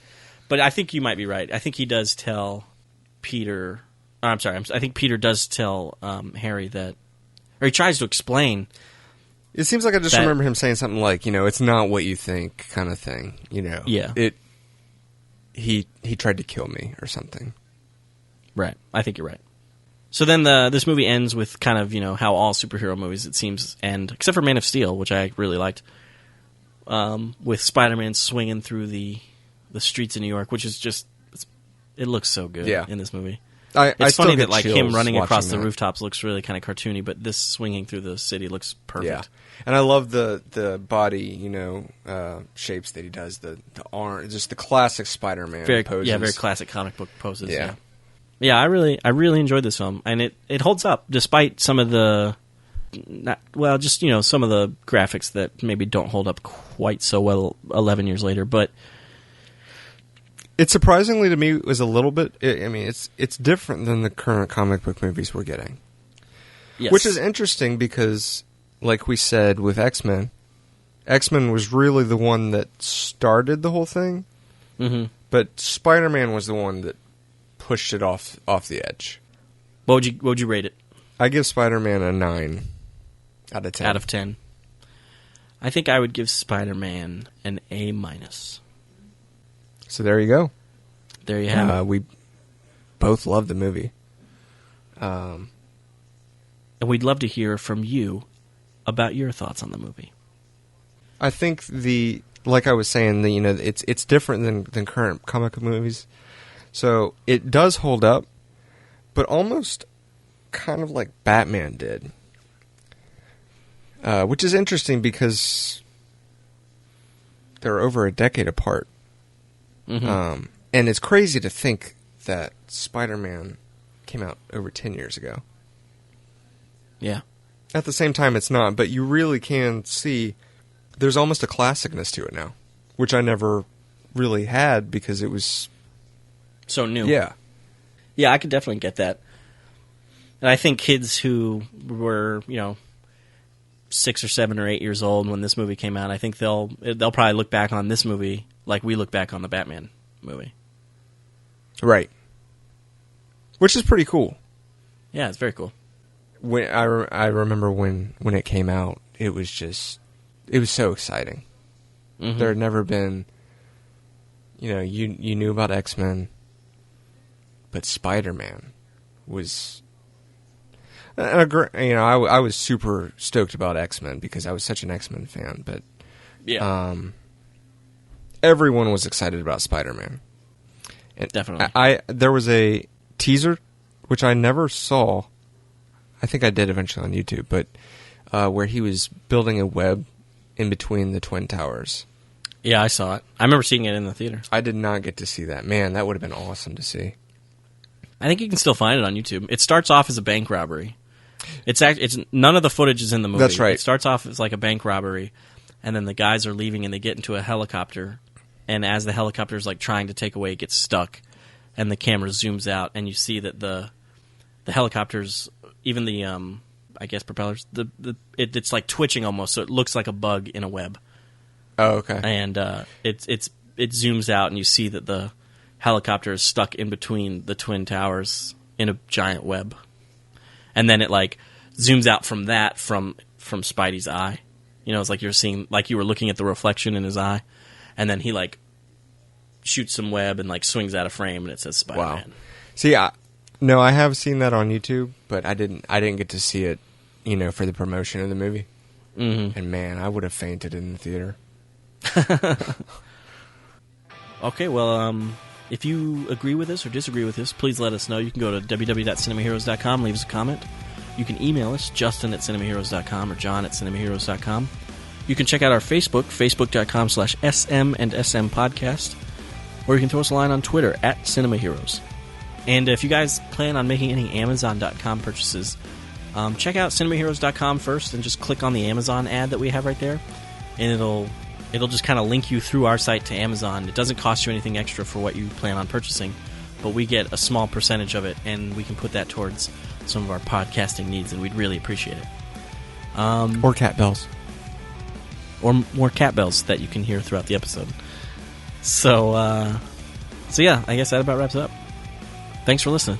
But I think you might be right. I think he does tell Peter... I think Peter does tell Harry that... Or he tries to explain... It seems like I just remember him saying something like, it's not what you think kind of thing. Yeah. He tried to kill me or something. Right. I think you're right. So then this movie ends with kind of, how all superhero movies, it seems, end, except for Man of Steel, which I really liked, with Spider-Man swinging through the streets of New York, which is just, it looks so good in this movie. It's funny that him running across the rooftops looks really kind of cartoony, but this swinging through the city looks perfect. Yeah. And I love the body, shapes that he does, the arm, just the classic Spider-Man poses. Yeah, very classic comic book poses, yeah. Yeah, I really enjoyed this film, and it holds up despite some of the, some of the graphics that maybe don't hold up quite so well 11 years later. But it surprisingly to me was a little bit. It's different than the current comic book movies we're getting, yes. Which is interesting because, like we said with X-Men was really the one that started the whole thing, but Spider-Man was the one that pushed it off the edge. What would you rate it? I give Spider-Man a 9 out of 10. Out of 10. I think I would give Spider-Man an A-. So there you go. There you have it. We both love the movie. And we'd love to hear from you about your thoughts on the movie. I think like I was saying, it's different than current comic book movies. So it does hold up, but almost kind of like Batman did. Which is interesting because they're over a decade apart. And it's crazy to think that Spider-Man came out over 10 years ago. Yeah. at the same time, it's not. But you really can see there's almost a classicness to it now, which I never really had because it was so new. Yeah. Yeah, I could definitely get that. And I think kids who were, 6 or 7 or 8 years old when this movie came out, I think they'll probably look back on this movie like we look back on the Batman movie. Right. Which is pretty cool. Yeah, it's very cool. When I remember when it came out, it was so exciting. Mm-hmm. There had never been, you knew about X-Men, but Spider-Man was, I was super stoked about X-Men because I was such an X-Men fan, but yeah, everyone was excited about Spider-Man. And definitely. There was a teaser, which I never saw. I think I did eventually on YouTube, but where he was building a web in between the Twin Towers. Yeah, I saw it. I remember seeing it in the theater. I did not get to see that. Man, that would have been awesome to see. I think you can still find it on YouTube. It starts off as a bank robbery. It's none of the footage is in the movie. That's right. It starts off as like a bank robbery, and then the guys are leaving and they get into a helicopter, and as the helicopter's like trying to take away, it gets stuck, and the camera zooms out, and you see that the helicopters, even the I guess propellers, it's like twitching almost, so it looks like a bug in a web. Oh, okay. And it zooms out, and you see that the helicopter is stuck in between the Twin Towers in a giant web. And then it like zooms out from that from Spidey's eye. It's like you're seeing, like you were looking at the reflection in his eye, and then he like shoots some web and like swings out of frame, and it says Spider-Man. Wow. See, no, I have seen that on YouTube, but I didn't get to see it, for the promotion of the movie. Mm-hmm. And man, I would have fainted in the theater. Okay, well, if you agree with us or disagree with us, please let us know. You can go to www.cinemaheroes.com, leave us a comment. You can email us, justin@cinemaheroes.com or john@cinemaheroes.com. You can check out our Facebook, facebook.com/SM and SM podcast, or you can throw us a line on Twitter @cinemaheroes. And if you guys plan on making any Amazon.com purchases, check out cinemaheroes.com first and just click on the Amazon ad that we have right there, and it'll just kind of link you through our site to Amazon. It doesn't cost you anything extra for what you plan on purchasing, but we get a small percentage of it, and we can put that towards some of our podcasting needs, and we'd really appreciate it. Or cat bells. Or more cat bells that you can hear throughout the episode. So yeah, I guess that about wraps it up. Thanks for listening.